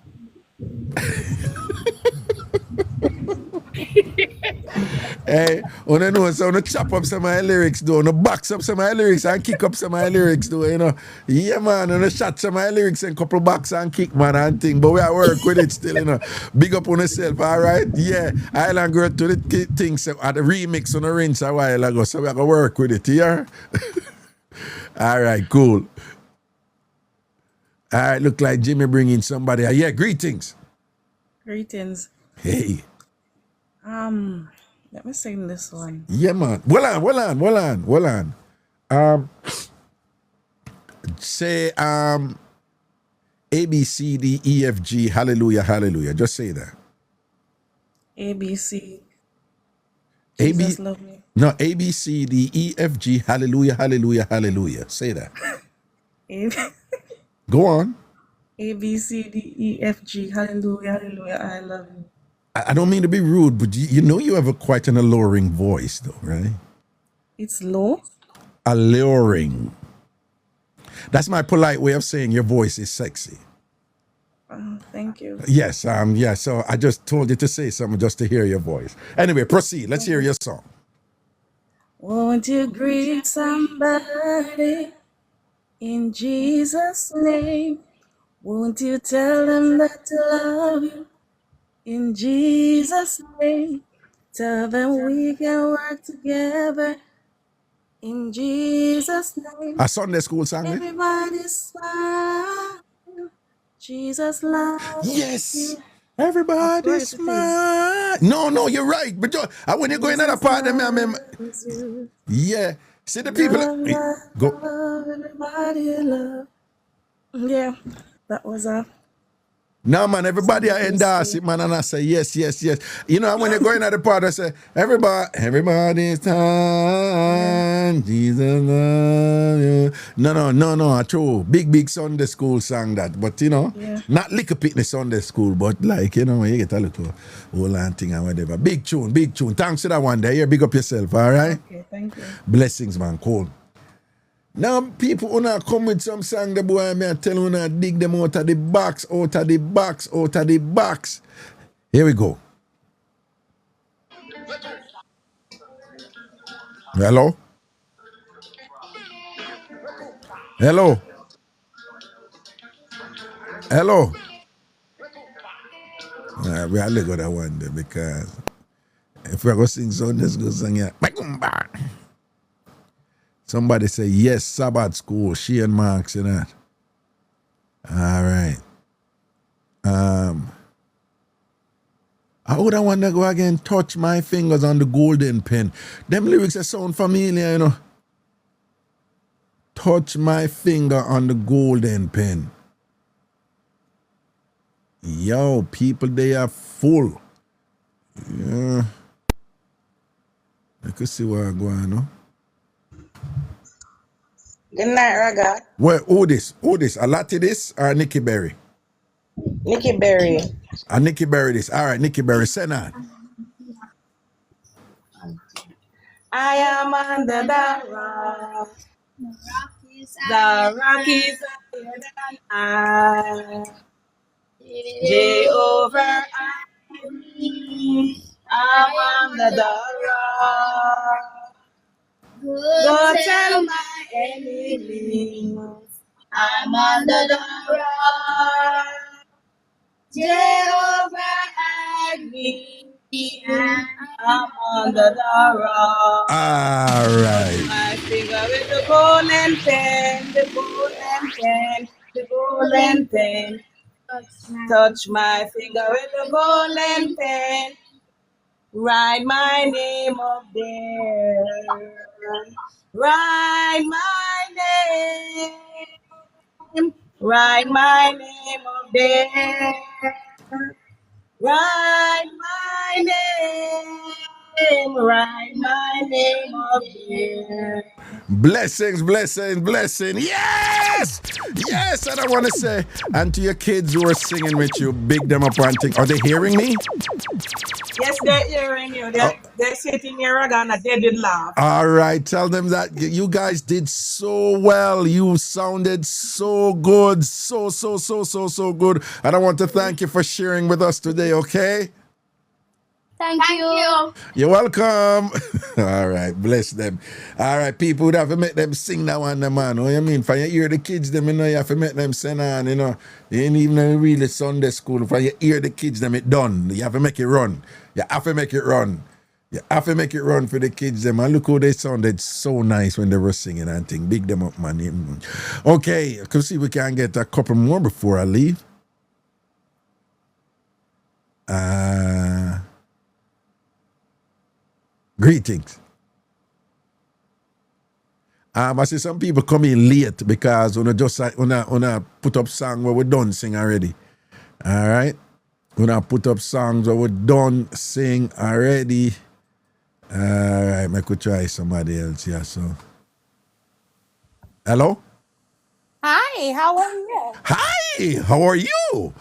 Hey, on the know, so on chop up some of my lyrics, do, on box up some of my lyrics and kick up some of my lyrics, do, you know. Yeah, man, on shot some of my lyrics and couple box and kick, man, and thing. But we are work with it still, you know. Big up on yourself, all right? Yeah, Island Girl to the things at the remix on the rinse a while ago, so we are going to work with it, yeah? All right, cool. All right, look like Jimmy bringing somebody. Yeah, greetings. Greetings. Hey. Let me sing this one. Yeah, man. Well on. Say A B C D E F G hallelujah hallelujah. Just say that. ABC. A B Jesus love me. No, A B C D E F G hallelujah hallelujah hallelujah. Say that. A Go on. B C D E F G. Hallelujah, hallelujah. I love you. I don't mean to be rude, but you know you have quite an alluring voice, though, right? It's low. Alluring. That's my polite way of saying your voice is sexy. Thank you. Yes, yeah. So I just told you to say something just to hear your voice. Anyway, proceed. Let's hear your song. Won't you greet somebody in Jesus' name? Won't you tell them that I love you in Jesus' name? Tell them we can work together in Jesus' name. A Sunday school song, eh? Everybody smile. Jesus loves Yes. you. Of Everybody course it is. smile. No, you're right. But when you go in another Jesus part, them, loves you. yeah. See the people. Love, love, Go. love, everybody love. Yeah, that was a No, man, everybody I something endorse sweet. it, man, and I say, yes. You know, when you're going at the part, I say, everybody's time, Jesus love you. No, true. Big Sunday school sang that, but, you know, Yeah. not lick up in the Sunday school, but like, you know, when you get a little whole land thing and whatever. Big tune. Thanks to that one there. Big up yourself, all right? Okay, thank you. Blessings, man, cool. Now, people who not come with some song, the boy, me I tell you, now dig them out of the box. Here we go. Hello? We have to go that one there because if we're going to sing Sunday school song, yeah. Somebody say, yes, Sabbath school, she and Marks and that. All right. I would want to go again, touch my fingers on the golden pen. Them lyrics that sound familiar, you know. Touch my finger on the golden pen. Yo, people, they are full. Yeah. I could see where I'm going, no? Good night, Raga. Well, who this? A Lati this or Nikki Berry? Nikki Berry. A Nikki Berry this. All right, Nikki Berry, send on. I am under the rock. The rock is higher than I. Jehovah, I'm under the rock. Go tell my enemies I'm under the rock. Jehovah had me, and I'm under the rock. All right. My finger with the golden pen, the golden pen, the golden pen. Touch my finger with the golden pen. Write my name up there. Write my name. Write my name up there. Write my name. Write my name up there. Blessings. Yes! And I want to say, and to your kids who are singing with you, big them up and think, are they hearing me? Yes, they're hearing you. They're sitting here again and they did laugh. All right, tell them that you guys did so well. You sounded so good. So good. And I want to thank you for sharing with us today, okay? Thank you. You're welcome. All right, bless them. All right, people would have to make them sing that one, man. What you mean? For you hear the kids, them, you know, you have to make them sing on, you know. You ain't even really Sunday school. For you hear the kids, them, it done. You have to make it run. You have to make it run for the kids, them. And look how they sounded so nice when they were singing and thing. Big them up, man. Okay, let's see if we can get a couple more before I leave. Greetings. I see some people come in late because when I just when I put up song where we done sing already. All right. When I put up songs where we done sing already. All right, I could try somebody else here. So, hello. Hi, how are you? Hi, how are you?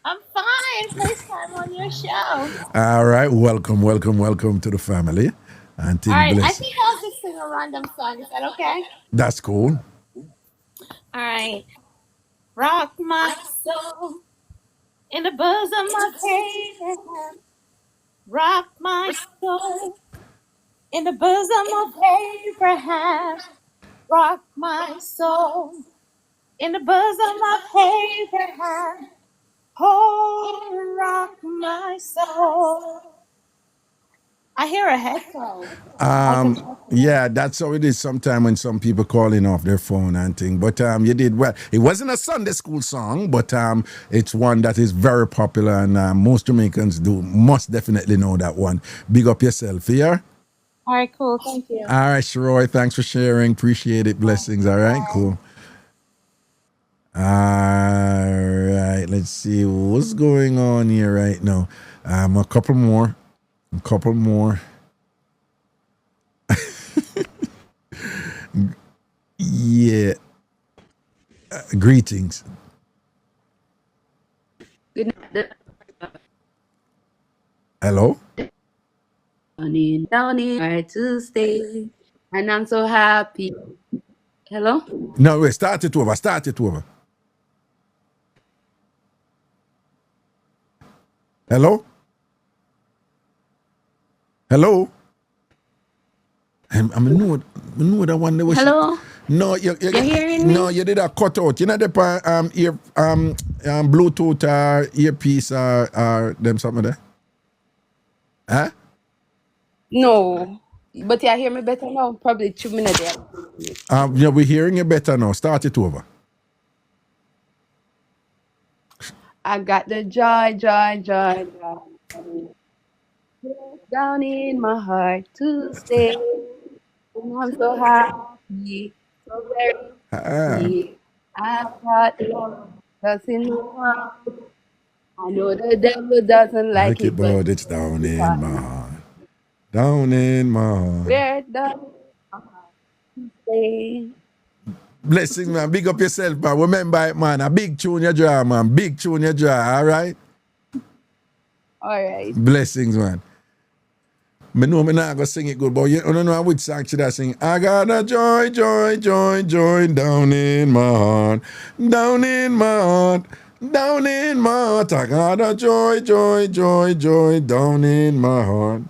I'm fine. First time on your show. All right, welcome to the family. And All thing right, I bless. think I'll just sing a random song. Is that okay? That's cool. All right. Rock my soul in the bosom of Abraham. Rock my soul in the bosom of Abraham. Rock my soul in the bosom of Abraham. Oh, rock my soul. I hear a headphone. Yeah, that's how it is sometimes when some people calling off their phone and thing. But you did well. It wasn't a Sunday school song, but it's one that is very popular and most Jamaicans must definitely know that one. Big up yourself here. All right, cool. Thank you. All right, Sharoy, thanks for sharing. Appreciate it. Blessings. All right, cool. All right, let's see what's going on here right now. A couple more. Yeah. Greetings. Good night. Hello? Down in, hard to stay. And I'm so happy. Hello? No, wait, start it over. Hello? I know that one. Hello? No, you're hearing me? No, you did a cut out. You know the ear Bluetooth or earpiece or them something there? Huh? No. But you hear me better now? Probably 2 minutes there. Yeah, we're hearing you better now. Start it over. I got the joy. Down in my heart to stay. And I'm so happy. So very happy. I've got love that's in my heart. I know the devil doesn't like it, but it's down in my heart. Down in my heart. Where does stay? Blessings, man. Big up yourself, man. Remember it, man. A big tune you draw, man. Big tune you draw, all right? All right. Blessings, man. I know I'm not going to sing it good, but you don't know which song should I sing. I got a joy down in my heart. Down in my heart. Down in my heart. I got a joy down in my heart.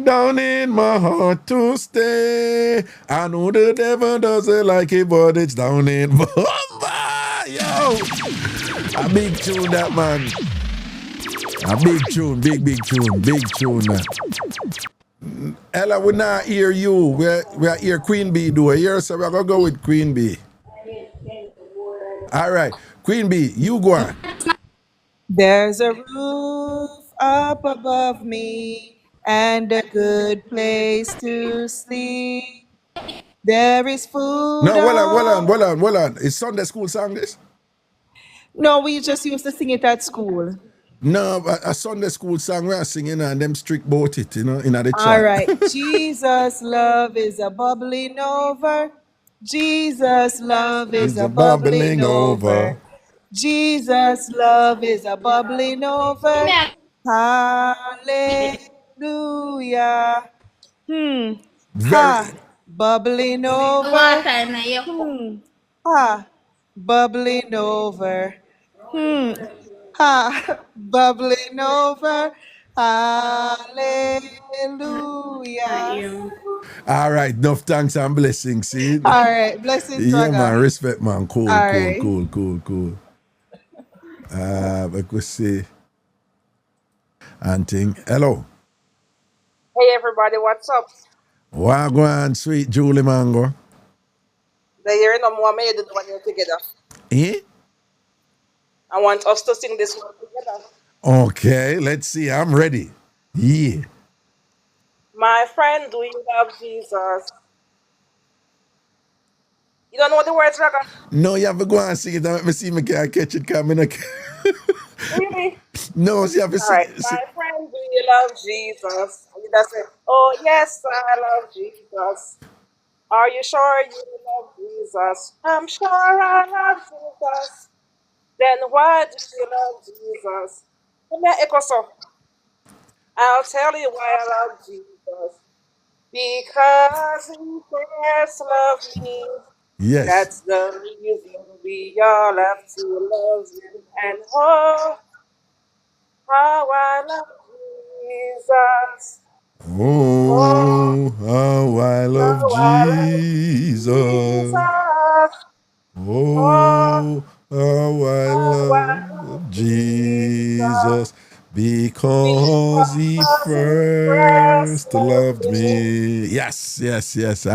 Down in my heart to stay. I know the devil doesn't like it, but it's down in my heart. Yo! A big tune, that man. A big tune, big tune, man. Ella, we not hear you. We are hear Queen Bee do it here, so we're going to go with Queen Bee. All right. Queen Bee, you go on. There's a roof up above me and a good place to sleep. There is food. No, well on. It's Sunday school song, this? No, we just used to sing it at school. No, a Sunday school song we are singing and them strict about it, you know, in the chat. All right. Jesus' love is a bubbling over. Jesus' love is a bubbling over. Jesus' love is a bubbling over. Hallelujah. Bubbling over. Bubbling over. Bubbling over. Hallelujah. All right, enough thanks and blessings. See? All right, blessings, yeah, Raga. man, respect, man. Cool. Right. I could see. And thing. Hello. Hey everybody, what's up? Wagwan, sweet Julie Mango. The year no more made the one here together. Eh? I want us to sing this one together. Okay, let's see. I'm ready. Yeah. My friend, do you love Jesus? You don't know the words, Raga? No, you have to go and sing it and let me see if I can catch it coming. Really? No, you have to All right. sing. My friend, do you love Jesus? And you just say, oh, yes, I love Jesus. Are you sure you love Jesus? I'm sure I love Jesus. Then why do you love Jesus? Let me echo so. I'll tell you why I love Jesus. Because he first loved me. Yes. That's the reason we all have to love him. And oh, how I love Jesus. Oh, Oh, how I love how I love Jesus. Jesus. Oh, Oh, how I how I love love Jesus. Jesus because he Because he first first loved loved me. me. Yes, yes, yes.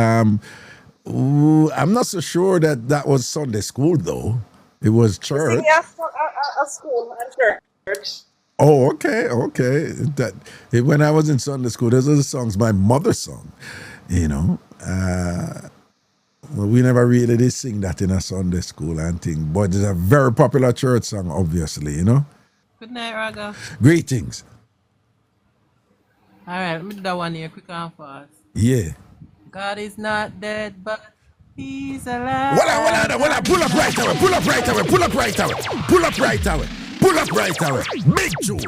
Ooh, I'm not so sure that that was Sunday school though. It was We sing church. at school and church. Oh, okay, okay. That when I was in Sunday school, those are the songs my mother sung. You know, well, we never really did sing that in a Sunday school and thing, but it's a very popular church song, obviously. You know. Good night, Raga. Greetings. All right, let me do that one here, quick and fast. Yeah. God is not dead, but he's What I, alive. God pull is up not right away, pull dead, up right away, but pull up right away, pull up right away, pull up right away. Big tune,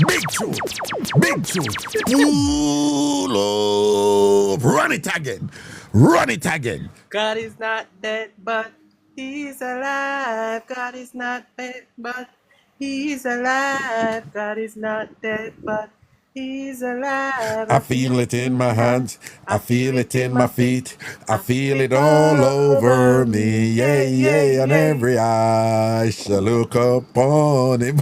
big tune, big tune. Pull up, run it again, run it again. God is not dead, but he's alive. God is not dead, but he's alive. God is not dead, but he's alive. I I feel feel it it in in my my hands. hands. I I feel feel it it in in my my feet. feet. I I feel feel it it all all over over me. me. Yeah, Yeah, yeah, yeah, and yeah. every eye shall look upon him.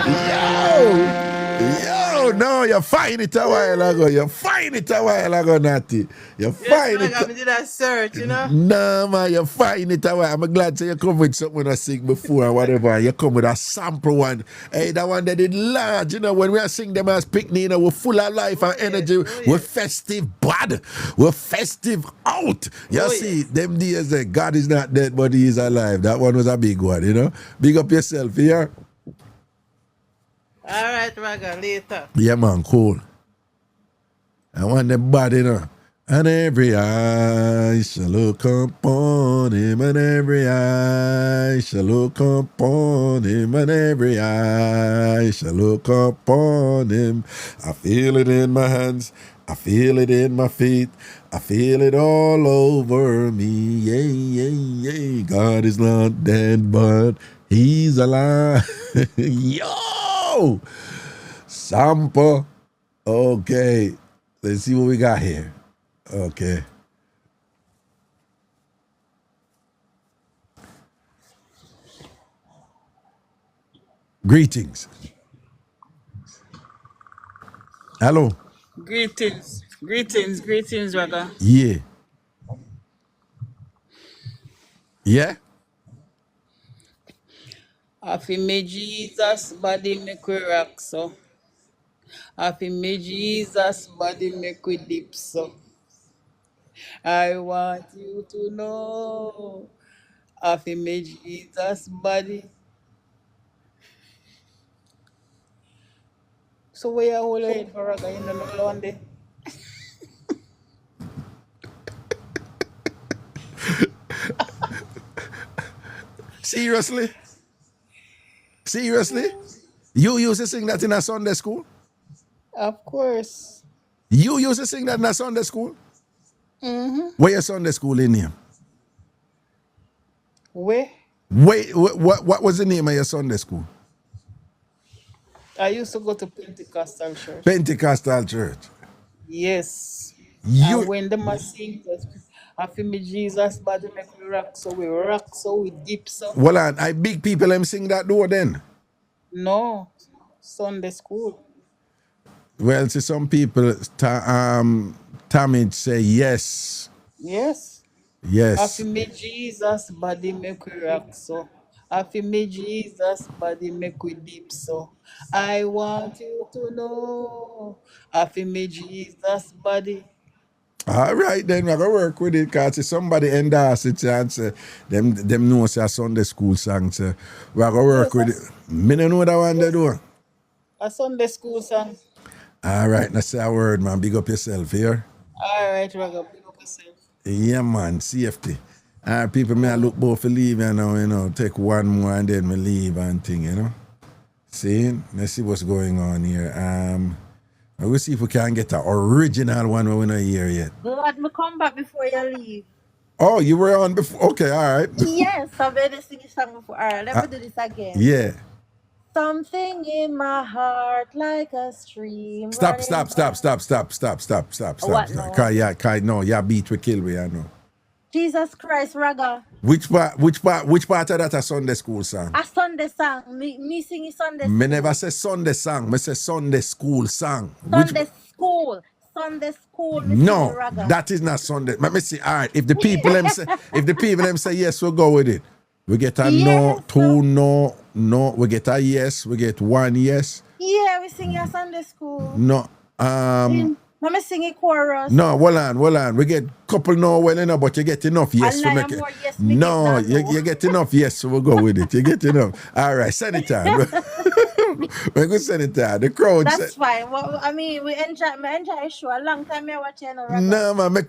Yo! Yo, no, you find it a while ago. You find it a while ago, Natty. You Yes, find it. Raga, me did a search, you know. No, man, you find it a while. I'm glad to you come with something I sing before or whatever. You come with a sample one. Hey, that one that did large. You know, when we are sing them as picnic, you know, we're full of life and energy. Oh, We're yes. festive bad. We're festive out. You Oh, see, yes. them days, God is not dead, but he is alive. That one was a big one, you know. Big up yourself here. All right, Raga, later. Yeah, man, cool. I want them body, you know. And every eye shall look upon him, and every eye shall look upon him, and every eye shall look upon him. I feel it in my hands, I feel it in my feet, I feel it all over me. Yay, yay, yay. God is not dead, but he's alive. Yo! Sample. Okay. Let's see what we got here. Okay. Greetings. Hello. Greetings, greetings, greetings, Raga. Yeah. Yeah? Happy me Jesus body make we rock so. Happy me Jesus body make we dip so. I want you to know. Happy me Jesus body. So where you hold your head for Raga? You don't know one day. Seriously? Seriously? You used to sing that in a Sunday school? Of course. You used to sing that in a Sunday school? Where your Sunday school in here? Where? Wait, what was the name of your Sunday school? I used to go to Pentecostal church. Pentecostal church. Yes. And You when them a sing, I feel me Jesus body make we rock so we dip so. well, I big people them sing that door then. No, Sunday school. Well, see some people Tamid say yes. Yes. I Yes. feel me Jesus body make we rock so. I feel me Jesus body make we deep so. I want you to know. I feel me Jesus body. All right, then we're gonna work with it because if somebody endorse it and say them know say a Sunday school song, so we're gonna work Yes, with it. Me no know that one they do. a Sunday school song. All right, now say a word, man. Big up yourself here. All right, Raga, pick up yourself. Yeah, man, safety. All right, people, may I look both for leave, take one more and then me leave and thing, See, let's see what's going on here. We'll see if we can get an original one when we're not here yet. Let me come back before you leave. Oh, you were on before? Okay, all right. Yes, I've been singing this song before. All right, let me do this again. Yeah. Something in my heart like a stream. Stop. What No, yeah, beat we kill we, I know. Jesus Christ, Raga. Which part of that a Sunday school song? A Sunday song. Me singing Sunday school. Me never say Sunday song, me say Sunday school song. Sunday school. Sunday school. No, that is not Sunday. Let me see. All right, if the people them say yes, we'll go with it. We get a no, two no, we get a yes, we get one yes. Yeah, we sing a Sunday school. No, let me sing a chorus. No, hold on. We get couple no well but you get enough yes to make it. Yes, no, you get enough yes, so we'll go with it. You get enough. All right, send it down. We're going to send it down. The crowd. That's fine. Well, I mean, we enjoy the show. A long time I watch it. No, man.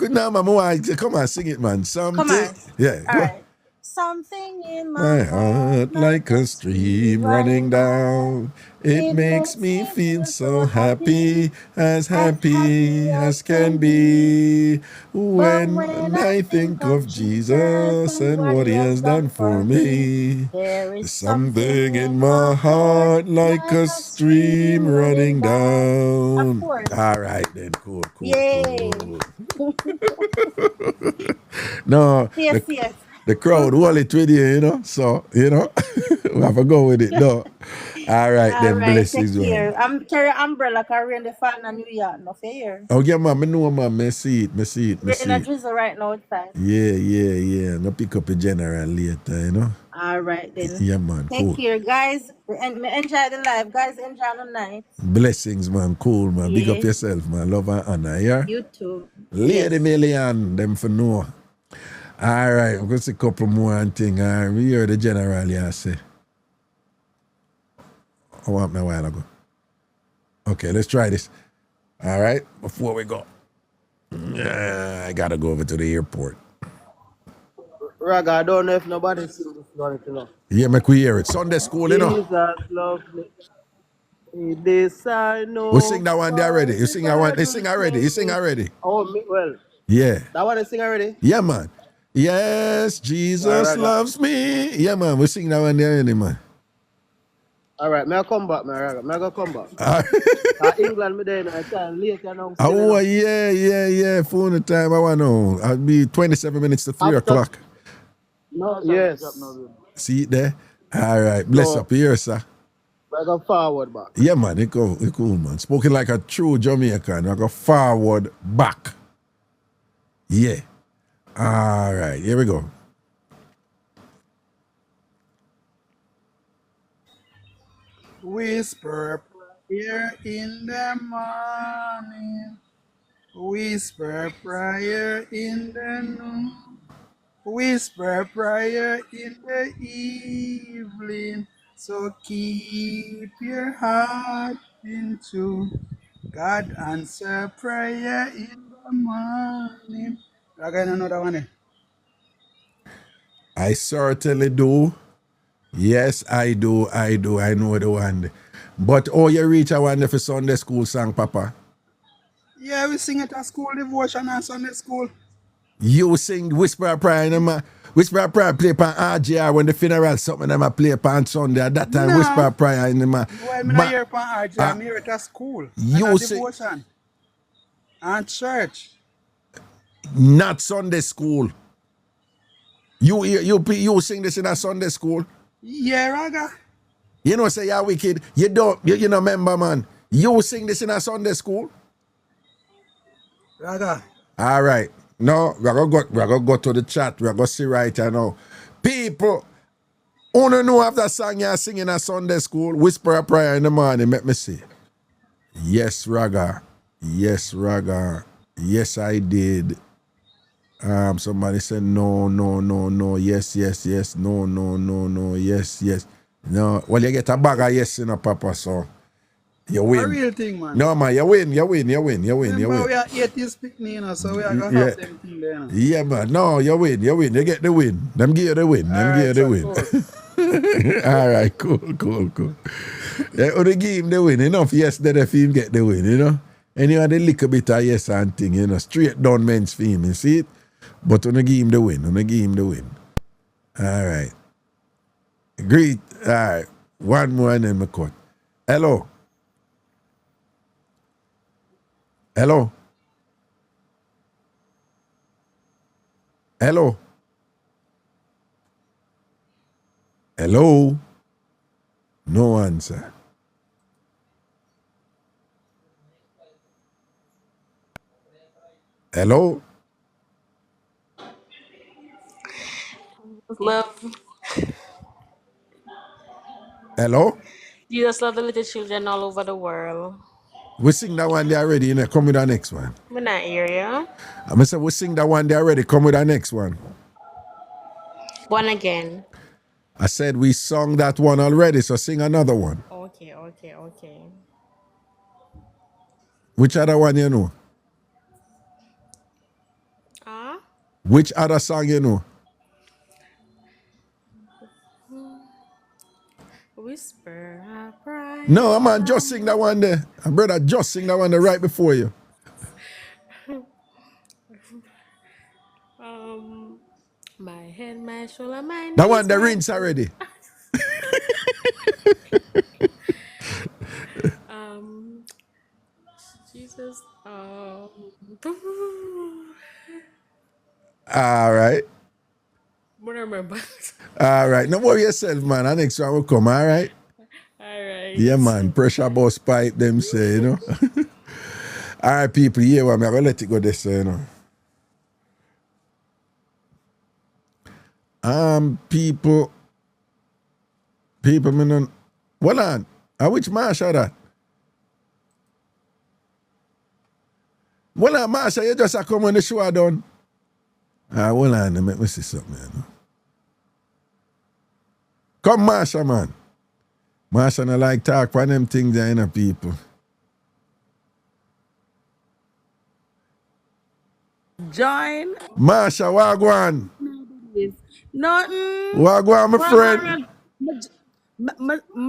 Come on, sing it, man. Something. Come on. Yeah. All right. Something in my heart like a stream running down. It makes me feel so happy as can be. When I think of Jesus and what he has done for me. There is something in my heart like a stream running down. Of course. All right then, cool. Yay. Cool. No. Yes. The crowd hold it with you, so, we have to go with it, no. All right, then, blessings. I'm carrying umbrella, carrying the fan in New York, no fair. Oh, yeah, man, I know, man, I see it. We're in a drizzle right now, it's time. Yeah. No pick up a general later, All right, then. Yeah, man, cool. Take care, guys. Enjoy the life. Guys, enjoy the night. Blessings, man, cool, man. Yeah. Big up yourself, man. Love and honor, yeah? You too. Lady Million, them for know. All right, I'm going to see a couple more and thing. We heard the general here say. I want me a while ago. Okay, let's try this. All right, before we go. I got to go over to the airport. Raga, I don't know if nobody sees this. Yeah, make we hear it. Sunday school, Jesus love me. This I know. We sing that one there already. You sing that one. They sing already. Oh, me, well. Yeah. That one they sing already? Yeah, man. Yes, Jesus loves me. Yeah, man. We sing that one there already, man. All right, may I come back, man? May I go come back? England, me there in time later now. Oh, yeah. Phone time, I want to know. I'll be 27 minutes to 3 o'clock. No, yes. See it there? All right. Bless up here, sir. I go forward back. Yeah, man. It cool, man. Spoken like a true Jamaican. I go forward back. Yeah. All right. Here we go. Whisper prayer in the morning. Whisper prayer in the noon. Whisper prayer in the evening. So keep your heart in tune. God answer prayer in the morning. I got another one. I certainly do. Yes, I do. I know the one. But you reach a one for Sunday school song, Papa? Yeah, we sing it at school devotion and Sunday school. You sing Whisper a Prayer, Whisper a Prayer play upon RJR when the funeral something them a play upon Sunday. At that time, Whisper a Prayer in the Well, I'm not here upon RJR, I'm here at school. You sing devotion and church. Not Sunday school. You sing this in a Sunday school? Yeah, Raga. You know, say you're wicked. You don't, you know, remember, man. You sing this in a Sunday school? Raga. All right. No, we're going to go to the chat. We're going to see right now. People, Oh, no, know of that song you're singing at Sunday school? Whisper a prayer in the morning, let me see. Yes, Raga. Yes, Raga. Yes, I did. Somebody said no. Yes. No. Yes. No. Well, you get a bag of yes in a papa, so you A win. real thing, man. No, man, you win. Remember, we are 80s picnic, you know, so we are going to have them thing there, you know. Yeah, man. No, you win. You get the win. Them give you the win. All right, so cool. All right, cool. Yeah, only give him the win. Enough yes, then if him get the win, you know. And you had a little bit of yes and thing, you know. Straight down men's film, you see it? But only give him the win. All right. Great. All right. One more and then we cut. Hello. Hello. No answer. Hello. Love. Hello. Jesus love the little children all over the world. We sing that one there already, you know. Come with the next one. I'm not hear you. I'm say we sing that one there already. Come with the next one. One again. I said we sung that one already, so sing another one. Okay. Which other one you know? Which other song you know? Whisper a prayer. No, man, just sing that one there. Brother, just sing that one there right before you. My head, my shoulder, my knees. That one, the rinse already. Jesus. All right. Remember. All right. No worry yourself, man. The next one will come, all right? All right. Yeah, man. Pressure bus pipe, them say, you know. All right, people. Yeah, well, I'm going to let it go this way, you know. People, me no. Hold on. Which Marsha that? Hold on, Marsha, you just come on the show done. Hold on, let me see something, you know. Come, Marsha, man. Marsha no like talk for them things, you know, people. Join. Marsha, wagwan. Nothing. Wagwan, my friend.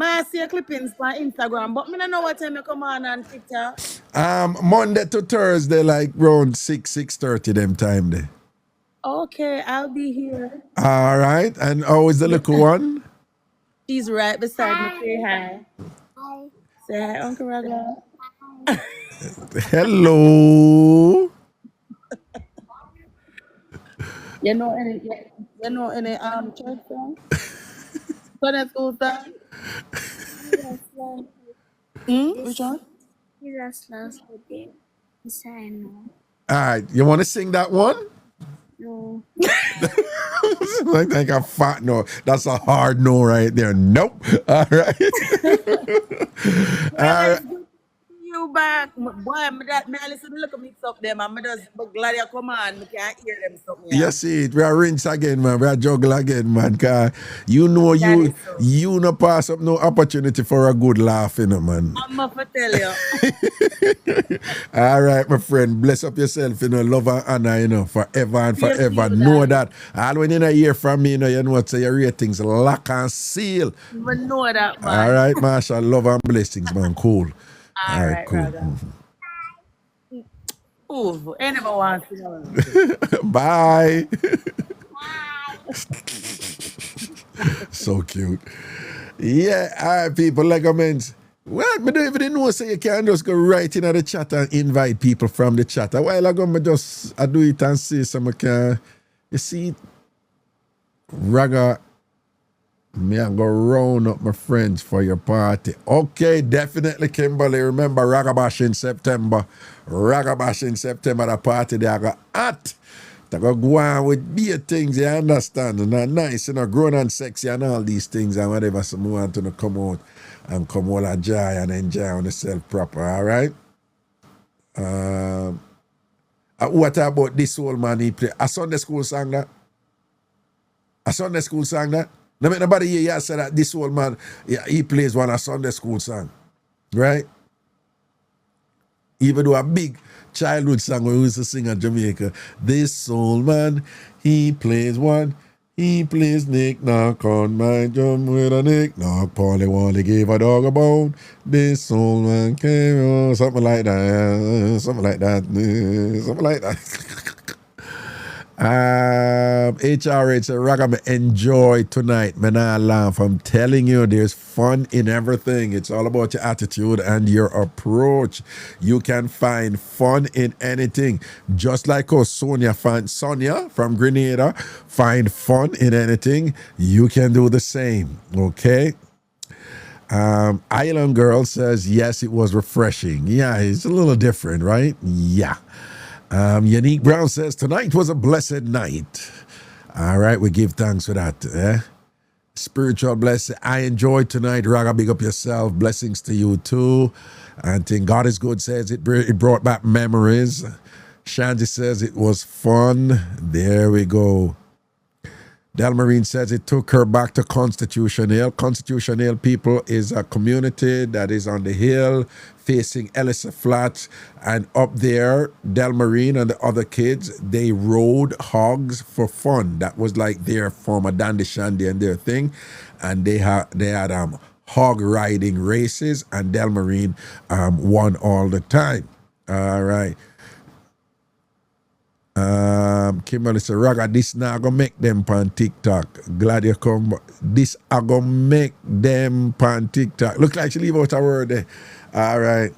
I see clippings on Instagram, but I don't know what time you come on TikTok. Monday to Thursday, like around 6:30 them time there. Okay, I'll be here. All right. And how is the little one? She's right beside me. Say hi. Hi. Say hi, Uncle Raga. Hello. You know any church song? Sunday school song? Which one? Jesus loves the day. Yes, I know. All right. You want to sing that one? No. like a fat no. That's a hard no right there. Nope. All right. All right. You back, boy. Me listen. Look at mix up them. I'm just glad you come on. Me can't hear them something. You see it. We are rinse again, man. We are juggle again, man. Cause you know you no pass up no opportunity for a good laugh, you know, man. I'm gonna tell you. All right, my friend. Bless up yourself, you know, love and honor, you know, forever and forever. Know that. All when you hear from me, you know what say your ratings lock and seal. We know that, man. All right, Marshall. Love and blessings, man. Cool. All right, cool. Ooh, anyone wants to know. Bye. So cute. Yeah, all right, people. Like I meant, well, I don't even know, so you can just go right in the chat and invite people from the chat. A while ago, I do it and say some can. You see, Raga, me I go round up my friends for your party. Okay, definitely, Kimberly. Remember Ragabash in September. The party they I got at They go on with beer things, you understand? And nice, grown and sexy and all these things and whatever. So we want to come out and come all enjoy and enjoy on yourself proper, all right? What about this old man he play? A Sunday school song that? A Sunday school song that? No make nobody hear you say that this old man, he plays one a Sunday school song, right? Even though a big childhood song we used to sing in Jamaica. This old man, he plays one. He plays knick-knock on my drum with a knick-knock. Polly Wally gave a dog a bone. This old man came on. Something like that. Something like that. Something like that. HRH said, Raga, enjoy tonight. Man, I laugh. I'm telling you, there's fun in everything. It's all about your attitude and your approach. You can find fun in anything. Just like how Sonia from Grenada find fun in anything. You can do the same. Okay? Island Girl says, yes, it was refreshing. Yeah, it's a little different, right? Yeah. Unique Brown says, tonight was a blessed night. All right, we give thanks for that. Spiritual blessing. I enjoyed tonight. Raga, big up yourself. Blessings to you too. And think God is good says it brought back memories. Shandy says it was fun. There we go. Delmarine says it took her back to Constitution Hill. Constitution Hill, people, is a community that is on the hill facing Ellisa Flats. And up there, Delmarine and the other kids, they rode hogs for fun. That was like their form of dandy shandy and their thing. And they had hog riding races, and Delmarine won all the time. All right. Kimberly said, Raga, this now gonna make them pan TikTok. Glad you come. This I gonna make them pan TikTok. Look like she leave out a word there. All right.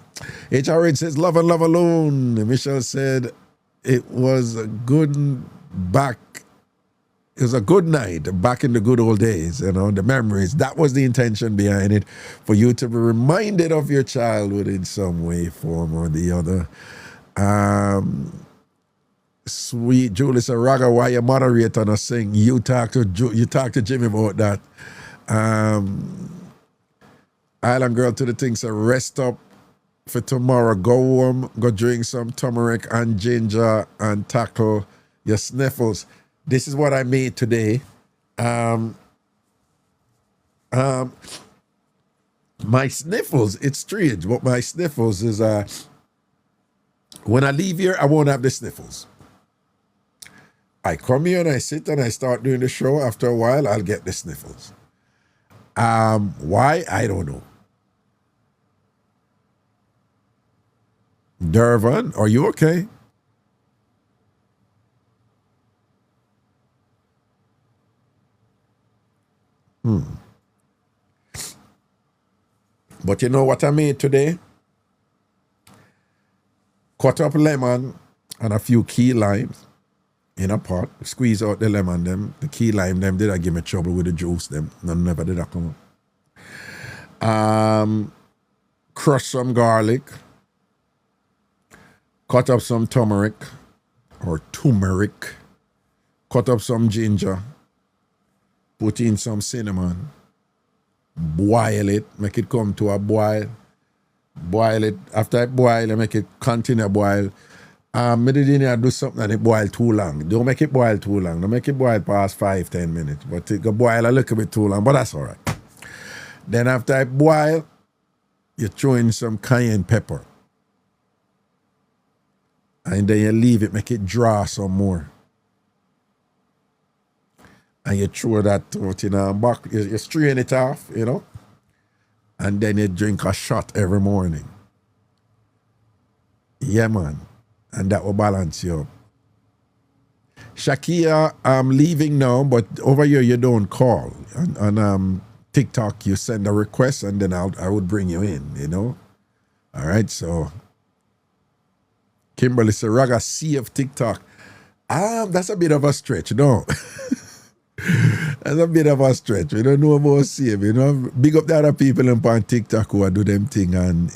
HRH says, love and love alone. Michelle said, it was a good night back in the good old days, the memories. That was the intention behind it, for you to be reminded of your childhood in some way, form, or the other. Sweet Julie said, Raga, why you moderate and sing? You talk to Jimmy about that. Island Girl to the thing said, rest up for tomorrow. Go home, go drink some turmeric and ginger and tackle your sniffles. This is what I made today. My sniffles, it's strange, but my sniffles is when I leave here, I won't have the sniffles. I come here and I sit and I start doing the show. After a while, I'll get the sniffles. Why? I don't know. Dervan, are you okay? But you know what I made today? Cut up lemon and a few key limes in a pot. Squeeze out the lemon them. The key lime them did I give me trouble with the juice them. None never did I come up. Crush some garlic. Cut up some turmeric. Cut up some ginger. Put in some cinnamon. Boil it. Make it come to a boil. Boil it. After I boil, I make it continue boil. Me didn't do something and it boil too long. Don't make it boil too long. Don't make it boil past 5-10 minutes. But it go boil a little bit too long. But that's all right. Then after I boil, you throw in some cayenne pepper. And then you leave it, make it draw some more. And you throw that out in a box. You strain it off, and then you drink a shot every morning. Yeah, man. And that will balance you up. Shakia, I'm leaving now, but over here you don't call. On TikTok, you send a request and then I would bring you in, All right, so Kimberly said, Raga, sea of TikTok. That's a bit of a stretch, no. That's a bit of a stretch. We don't know about save, Big up the other people on TikTok who do them thing and,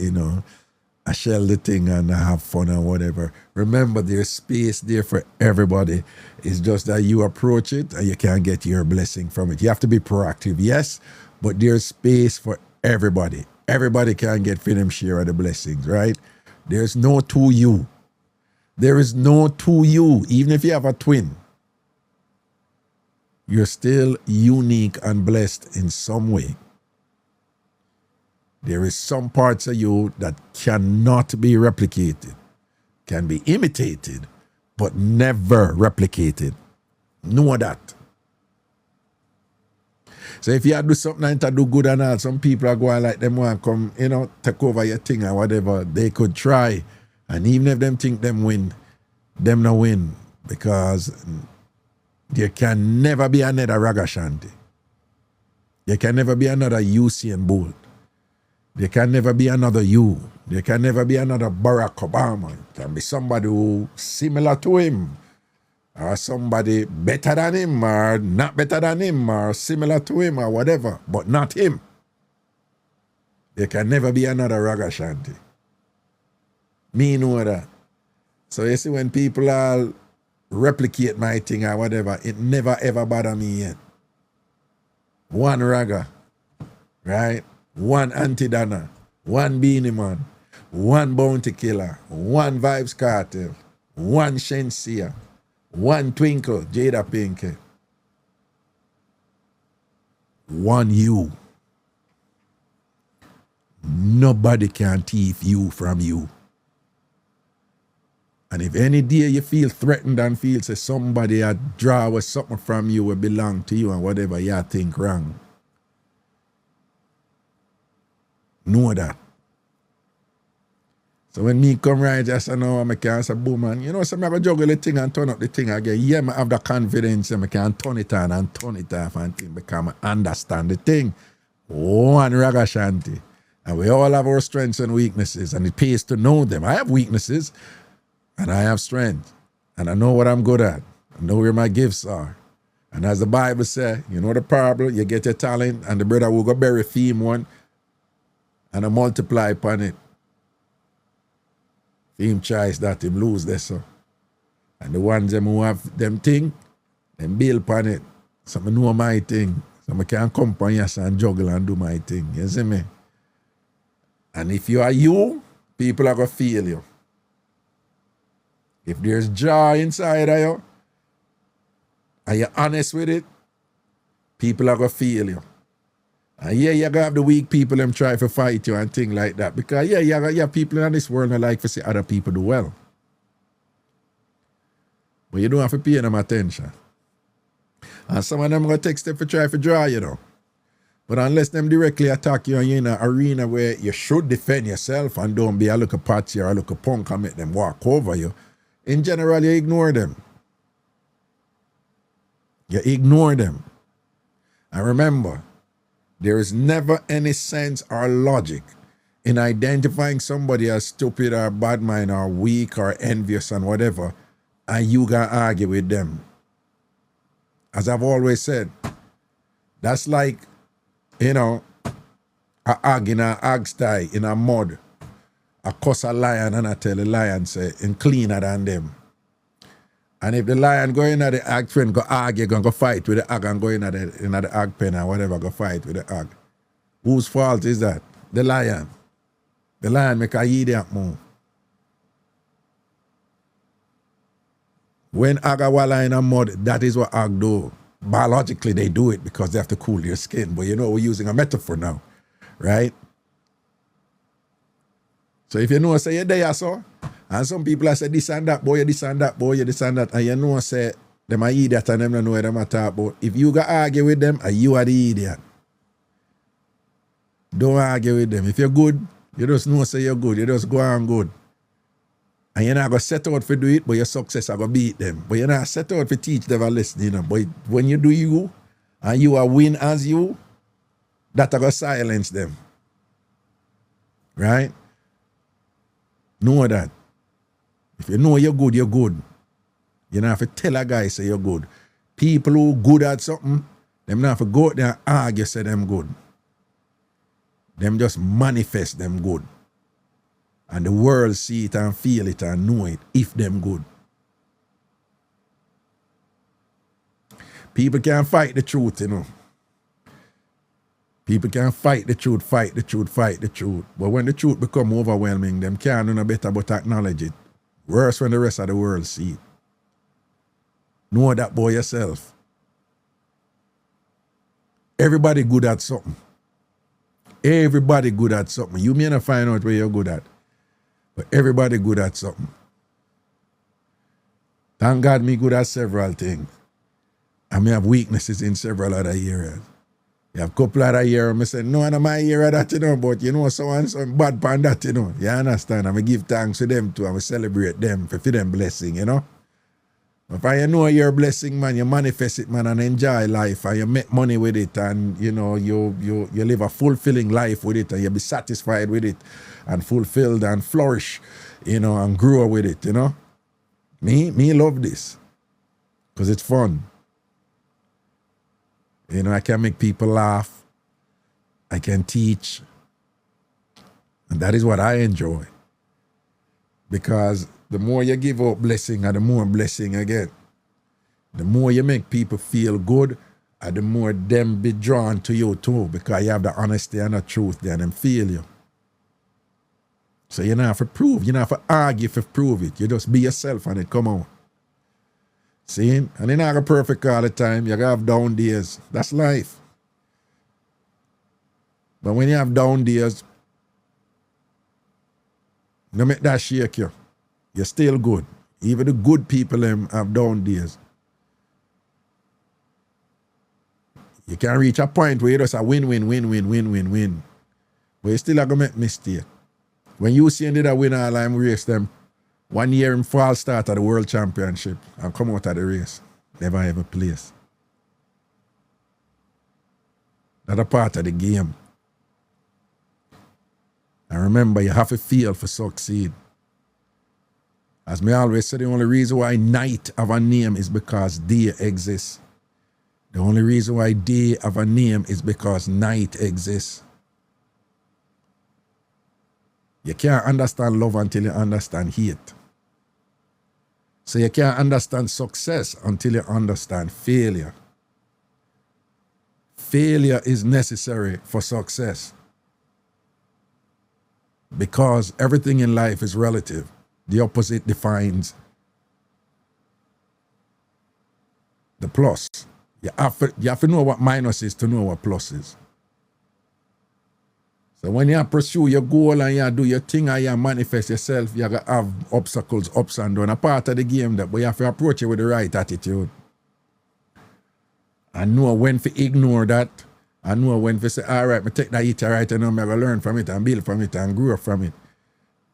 I shell the thing and I have fun and whatever. Remember, there's space there for everybody. It's just that you approach it and you can't get your blessing from it. You have to be proactive, yes, but there's space for everybody. Everybody can get for them share of the blessings, right? There's no two you. There is no two you. Even if you have a twin, you're still unique and blessed in some way. There is some parts of you that cannot be replicated, can be imitated, but never replicated. Know that. So if you do something and to do good and all, some people are going like them want to come, take over your thing or whatever. They could try. And even if them think them win, them no win. Because there can never be another Ragashanti. There can never be another Usain Bolt. There can never be another you. There can never be another Barack Obama. It can be somebody who similar to him, or somebody better than him, or not better than him, or similar to him, or whatever, but not him. There can never be another Ragashanti. Me know that. So you see, when people all replicate my thing or whatever, it never ever bother me yet. One Raga, right? One Anti-Donna, one Beanie Man, one Bounty Killer, one Vibes Cartel, one Shensia, one Twinkle, Jada Pinky, one you. Nobody can thief you from you. And if any day you feel threatened and feel say somebody had draw something from you will belong to you and whatever you think wrong, know that. So when me come right just now, I can say, boom, man, so I go juggle the thing and turn up the thing again. Yeah, I have the confidence and I can turn it on and turn it off and thing because I understand the thing. One Ragashanti. And we all have our strengths and weaknesses, and it pays to know them. I have weaknesses and I have strength. And I know what I'm good at. I know where my gifts are. And as the Bible says, the parable, you get your talent and the brother will go bury theme one and I multiply upon it. Him choice that him lose this. So. And the ones them who have them thing, them build upon it. So I know my thing. So I can come upon yes and juggle and do my thing. You see me? And if you are you, people are going to feel you. If there's joy inside of you, and you're honest with it, people are going to feel you. And yeah, you're going to have the weak people them try to fight you and things like that. Because yeah, you have people in this world that like to see other people do well. But you don't have to pay them attention. And some of them are going to take steps to try to draw you. But unless them directly attack you and you're in an arena where you should defend yourself and don't be a little patsy or a little punk and make them walk over you, in general, you ignore them. You ignore them. And remember, there is never any sense or logic in identifying somebody as stupid or bad mind or weak or envious and whatever, and you can argue with them. As I've always said, that's like, a hog in a hog sty in a mud. I cuss a lion and I tell the lion, say, I'm cleaner than them. And if the lion go in at the hog pen, go argue, go fight with the hog and go in at the hog pen or whatever, go fight with the hog. Whose fault is that? The lion. The lion make a idiot move. When hog are walla in a mud, that is what hog do. Biologically, they do it because they have to cool their skin. But we're using a metaphor now, right? So if you say you're there, so, and some people say this and that, boy, this and that, boy, this and that, and say them are idiot and them don't know what them talk about. If you got argue with them, you are the idiot. Don't argue with them. If you're good, you just know say you're good. You just go on good. And you're not going to set out for do it, but your success are going to beat them. But you're not set out for teach them a lesson, But when you do you, and you are win as you, that are going to silence them. Right? Know that. If you know you're good, you're good. You don't have to tell a guy say you're good. People who good at something, them not have to go out there and argue say them good. Them just manifest them good. And the world see it and feel it and know it if them good. People can't fight the truth, you know. People can fight the truth, fight the truth, fight the truth. But when the truth become overwhelming, them can't do no better but acknowledge it. Worse when the rest of the world see it. Know that by yourself. Everybody good at something. Everybody good at something. You may not find out where you're good at, but everybody good at something. Thank God me good at several things. I may have weaknesses in several other areas. You have a couple other areas, I say, no, I don't my area that, you know, but you know, so and so bad pan that, you know. You understand? I give thanks to them too. I celebrate them for them blessing, you know. If I know you're a blessing, man, you manifest it, man, and enjoy life, and you make money with it, and you know, you live a fulfilling life with it, and you be satisfied with it, and fulfilled and flourish, you know, and grow with it, you know. Me love this. Because it's fun. You know, I can make people laugh. I can teach. And that is what I enjoy. Because the more you give out blessing, and the more blessing you get. The more you make people feel good, and the more them be drawn to you too. Because you have the honesty and the truth there, and them feel you. So you don't have to prove. You don't have to argue to prove it. You just be yourself and it come out. See? And you're not perfect all the time. You're going to have down days. That's life. But when you have down days, don't make that shake you. You're still good. Even the good people have down days. You can reach a point where you just a win. But you still are going to make mistake. When you see any that win all time race them, 1 year in fall start at the World Championship and come out of the race. Never ever place. That's a part of the game. And remember, you have to feel for succeed. As me always say, the only reason why night have a name is because day exists. The only reason why day have a name is because night exists. You can't understand love until you understand hate. So you can't understand success until you understand failure. Failure is necessary for success. Because everything in life is relative. The opposite defines the plus. You have to know what minus is to know what plus is. So when you pursue your goal and you do your thing and you manifest yourself, you're going to have obstacles, ups and downs. A part of the game, that, but you have to approach it with the right attitude. And know when to ignore that. And know when to say, all right, I take that hit right and I'm going to learn from it and build from it and grow from it.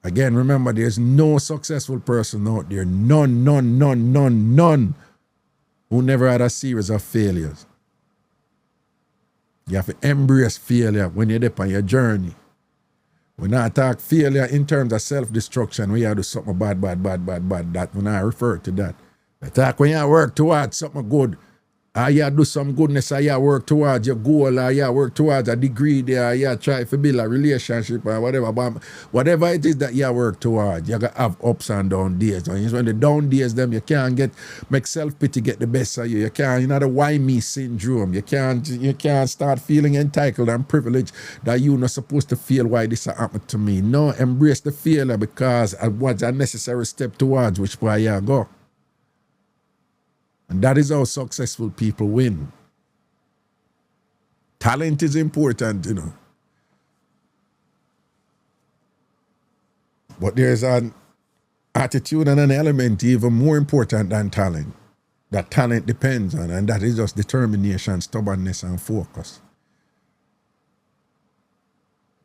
Again, remember, there's no successful person out there, none, who never had a series of failures. You have to embrace failure when you're there on your journey. When I talk failure in terms of self-destruction, when you do something bad, that when I refer to that. I talk when you work towards something good, or you do some goodness, or you work towards your goal, or you work towards a degree there, or you try to build a relationship or whatever. But whatever it is that you work towards, you gotta have ups and down days. And when the down days them, you can't make self-pity get the best of you. You can't, the why me syndrome. You can't start feeling entitled and privileged that you're not supposed to feel why this happened to me. No, embrace the failure because it was a necessary step towards which way you go. And that is how successful people win. Talent is important, But there's an attitude and an element even more important than talent. That talent depends on, and that is just determination, stubbornness, and focus.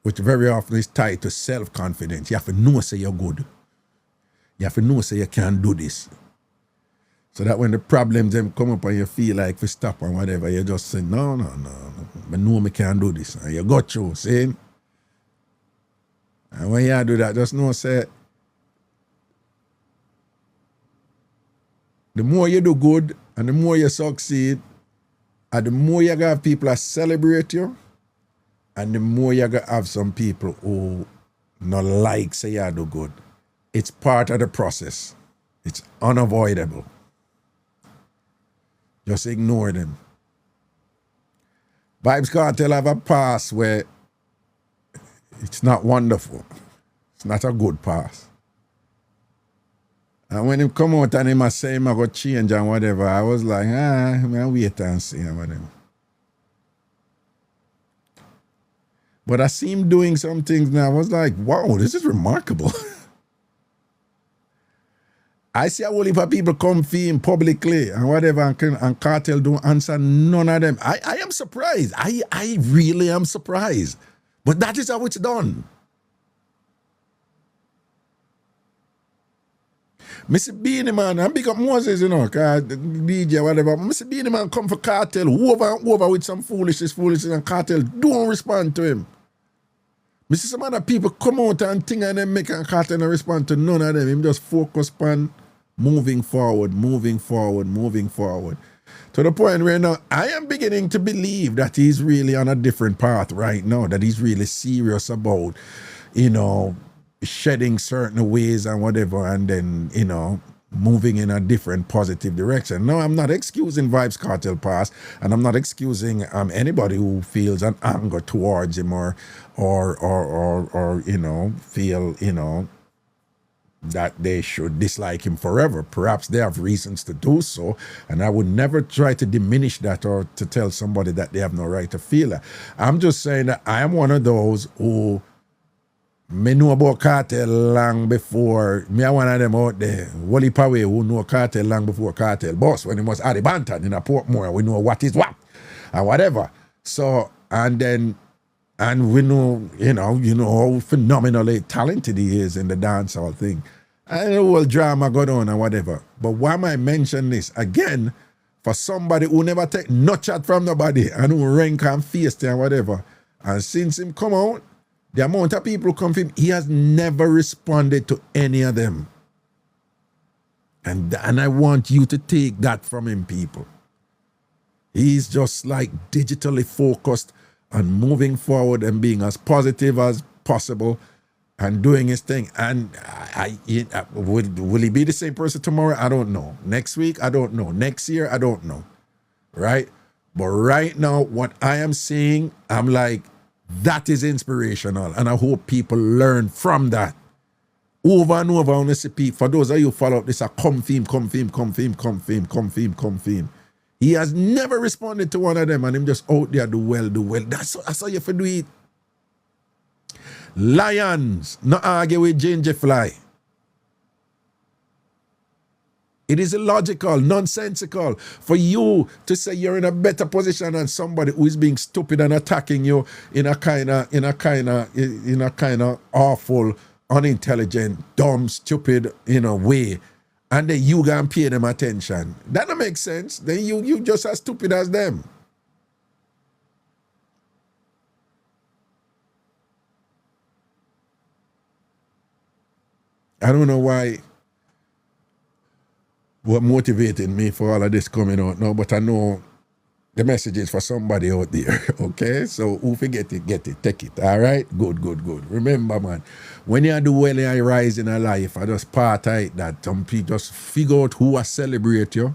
Which very often is tied to self-confidence. You have to know say you're good. You have to know say you can do this. So that when the problems them come up and you feel like we stop and whatever, you just say, no. I know me can't do this. And you go through, see? And when you do that, just know, say, the more you do good and the more you succeed, and the more you have people that celebrate you, and the more you have some people who no like say you do good. It's part of the process. It's unavoidable. Just ignore them. Vibes Cartel have a past where it's not wonderful. It's not a good past. And when him come out and him say him go change and whatever, I was like, I'm going to wait and see and whatever. But I see him doing some things now. I was like, wow, this is remarkable. I see a whole heap of people come for him publicly and whatever, and Cartel don't answer none of them. I am surprised. I really am surprised. But that is how it's done. Mr. Beanie Man, and big up Moses, you know, DJ, whatever. Mr. Beanie Man come for Cartel over and over with some foolishness, and Cartel don't respond to him. Mr. Some other people come out and think and then make a Cartel and respond to none of them. Him just focus on moving forward. To the point where now I am beginning to believe that he's really on a different path right now, that he's really serious about, you know, shedding certain ways and whatever, and then, you know, moving in a different positive direction. No, I'm not excusing Vibes Cartel past, and I'm not excusing anybody who feels an anger towards him or you know, feel, you know, that they should dislike him forever. Perhaps they have reasons to do so, and I would never try to diminish that or to tell somebody that they have no right to feel that. I'm just saying that I am one of those who me know about Cartel long before, me are one of them out there, Wally Poway, who know Cartel long before Cartel boss, when he was at the Banton in a Portmore, we know what is what, and whatever. So, and we know, you know how phenomenally talented he is in the dancehall thing. And the whole drama go on and whatever. But why am I mentioning this? Again, for somebody who never take no chat from nobody and who rank and face and whatever. And since him come out, the amount of people who come from him, he has never responded to any of them. And I want you to take that from him, people. He's just like digitally focused on moving forward and being as positive as possible and doing his thing. And will he be the same person tomorrow? I don't know. Next week? I don't know. Next year? I don't know. Right? But right now, what I am seeing, I'm like, that is inspirational, and I hope people learn from that. Over and over on this people. For those of you who follow up, this a come theme. He has never responded to one of them, and him just out there do well. That's how you have to do it. Lions, not argue with ginger fly. It is illogical, nonsensical for you to say you're in a better position than somebody who is being stupid and attacking you in a kind of awful, unintelligent, dumb, stupid, way, and then you go and pay them attention. That don't make sense. Then you just as stupid as them. I don't know what motivated me for all of this coming out now, but I know the message is for somebody out there, okay? So who forget it, get it, take it, all right? Good. Remember, man, when you do well and you rise in a life, I just part out that some people just figure out who I celebrate you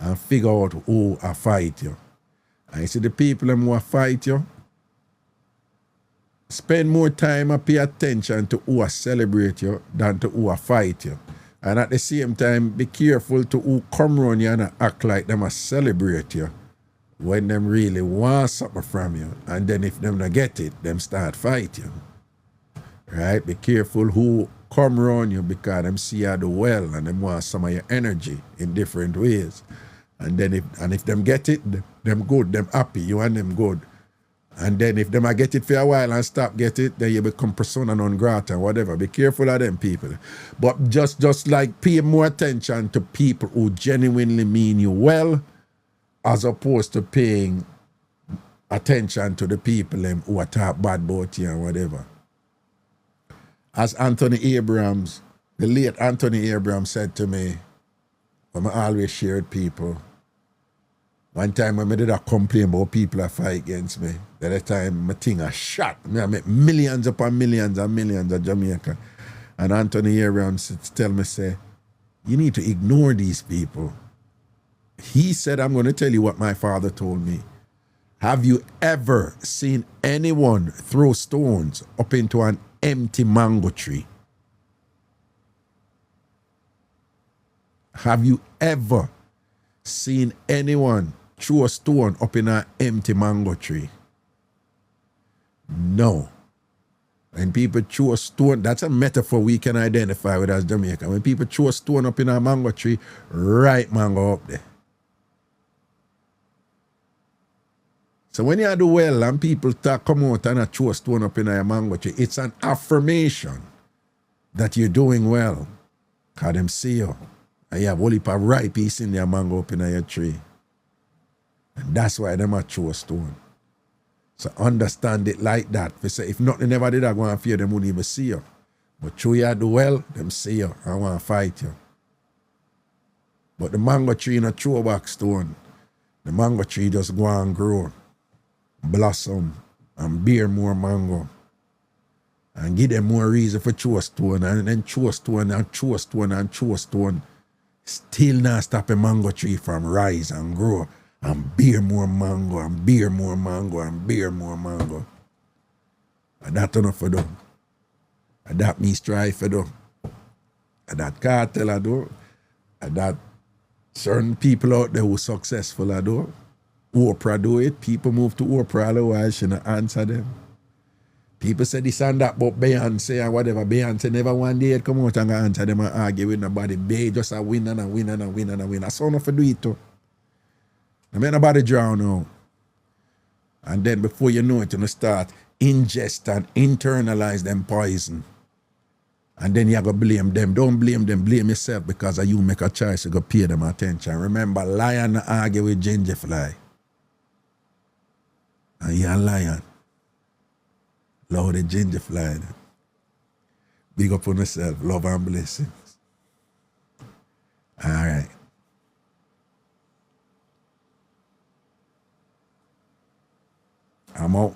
and figure out who I fight you. And you see the people who I fight you, spend more time and pay attention to who I celebrate you than to who I fight you. And at the same time, be careful to who come around you and act like them a celebrate you when them really want something from you. And then if them not get it, them start fight you. Right? Be careful who come around you because them see you do well and them want some of your energy in different ways. And then if them get it, them good, them happy, you and them good. And then if them I get it for a while and stop get it, then you become persona non grata and whatever. Be careful of them people. But just like pay more attention to people who genuinely mean you well, as opposed to paying attention to the people who are talk bad about you and whatever. As Anthony Abrams, the late Anthony Abrams said to me, when I always shared people, One time when I did a complain about people that fight against me, the other time my thing a shot. I make millions upon millions and millions of Jamaica. And Anthony here around tell me, say, you need to ignore these people. He said, I'm going to tell you what my father told me. Have you ever seen anyone throw stones up into an empty mango tree? Have you ever seen anyone throw a stone up in an empty mango tree? No. When people throw a stone, that's a metaphor we can identify with as Jamaican. When people throw a stone up in a mango tree, right mango up there. So when you do well and people come out and throw a stone up in a mango tree, it's an affirmation that you're doing well. Because them see you. And you have a whole heap of ripe piece in your mango up in your tree. And that's why them a throw a stone. So understand it like that. If nothing ever did I go and fear, them wouldn't even see you. But through you do well, them see you and want to fight you. But the mango tree not throw back stone. The mango tree just go and grow, blossom, and bear more mango. And give them more reason for throw a stone, and then throw a stone and throw a stone and throw a stone. Still not stop a mango tree from rise and grow and bear more mango and bear more mango and bear more mango. And that's enough for them. And that me strive for them. And that cartel I do. And that certain people out there who successful I do. Oprah do it. People move to Oprah otherwise she not answer them. People say this and that about Beyonce and whatever. Beyonce never one day come out and answer them and argue with nobody. Bay just a win and a win and a win and a win. That's enough to do it too. I mean nobody drown out. And then before you know it, you start ingest and internalize them poison. And then you go blame them. Don't blame them, blame yourself because you make a choice to go pay them attention. Remember, lion argue with ginger fly. And you're a lion. Love the ginger fly. Big up on yourself. Love and blessings. All right. I'm out.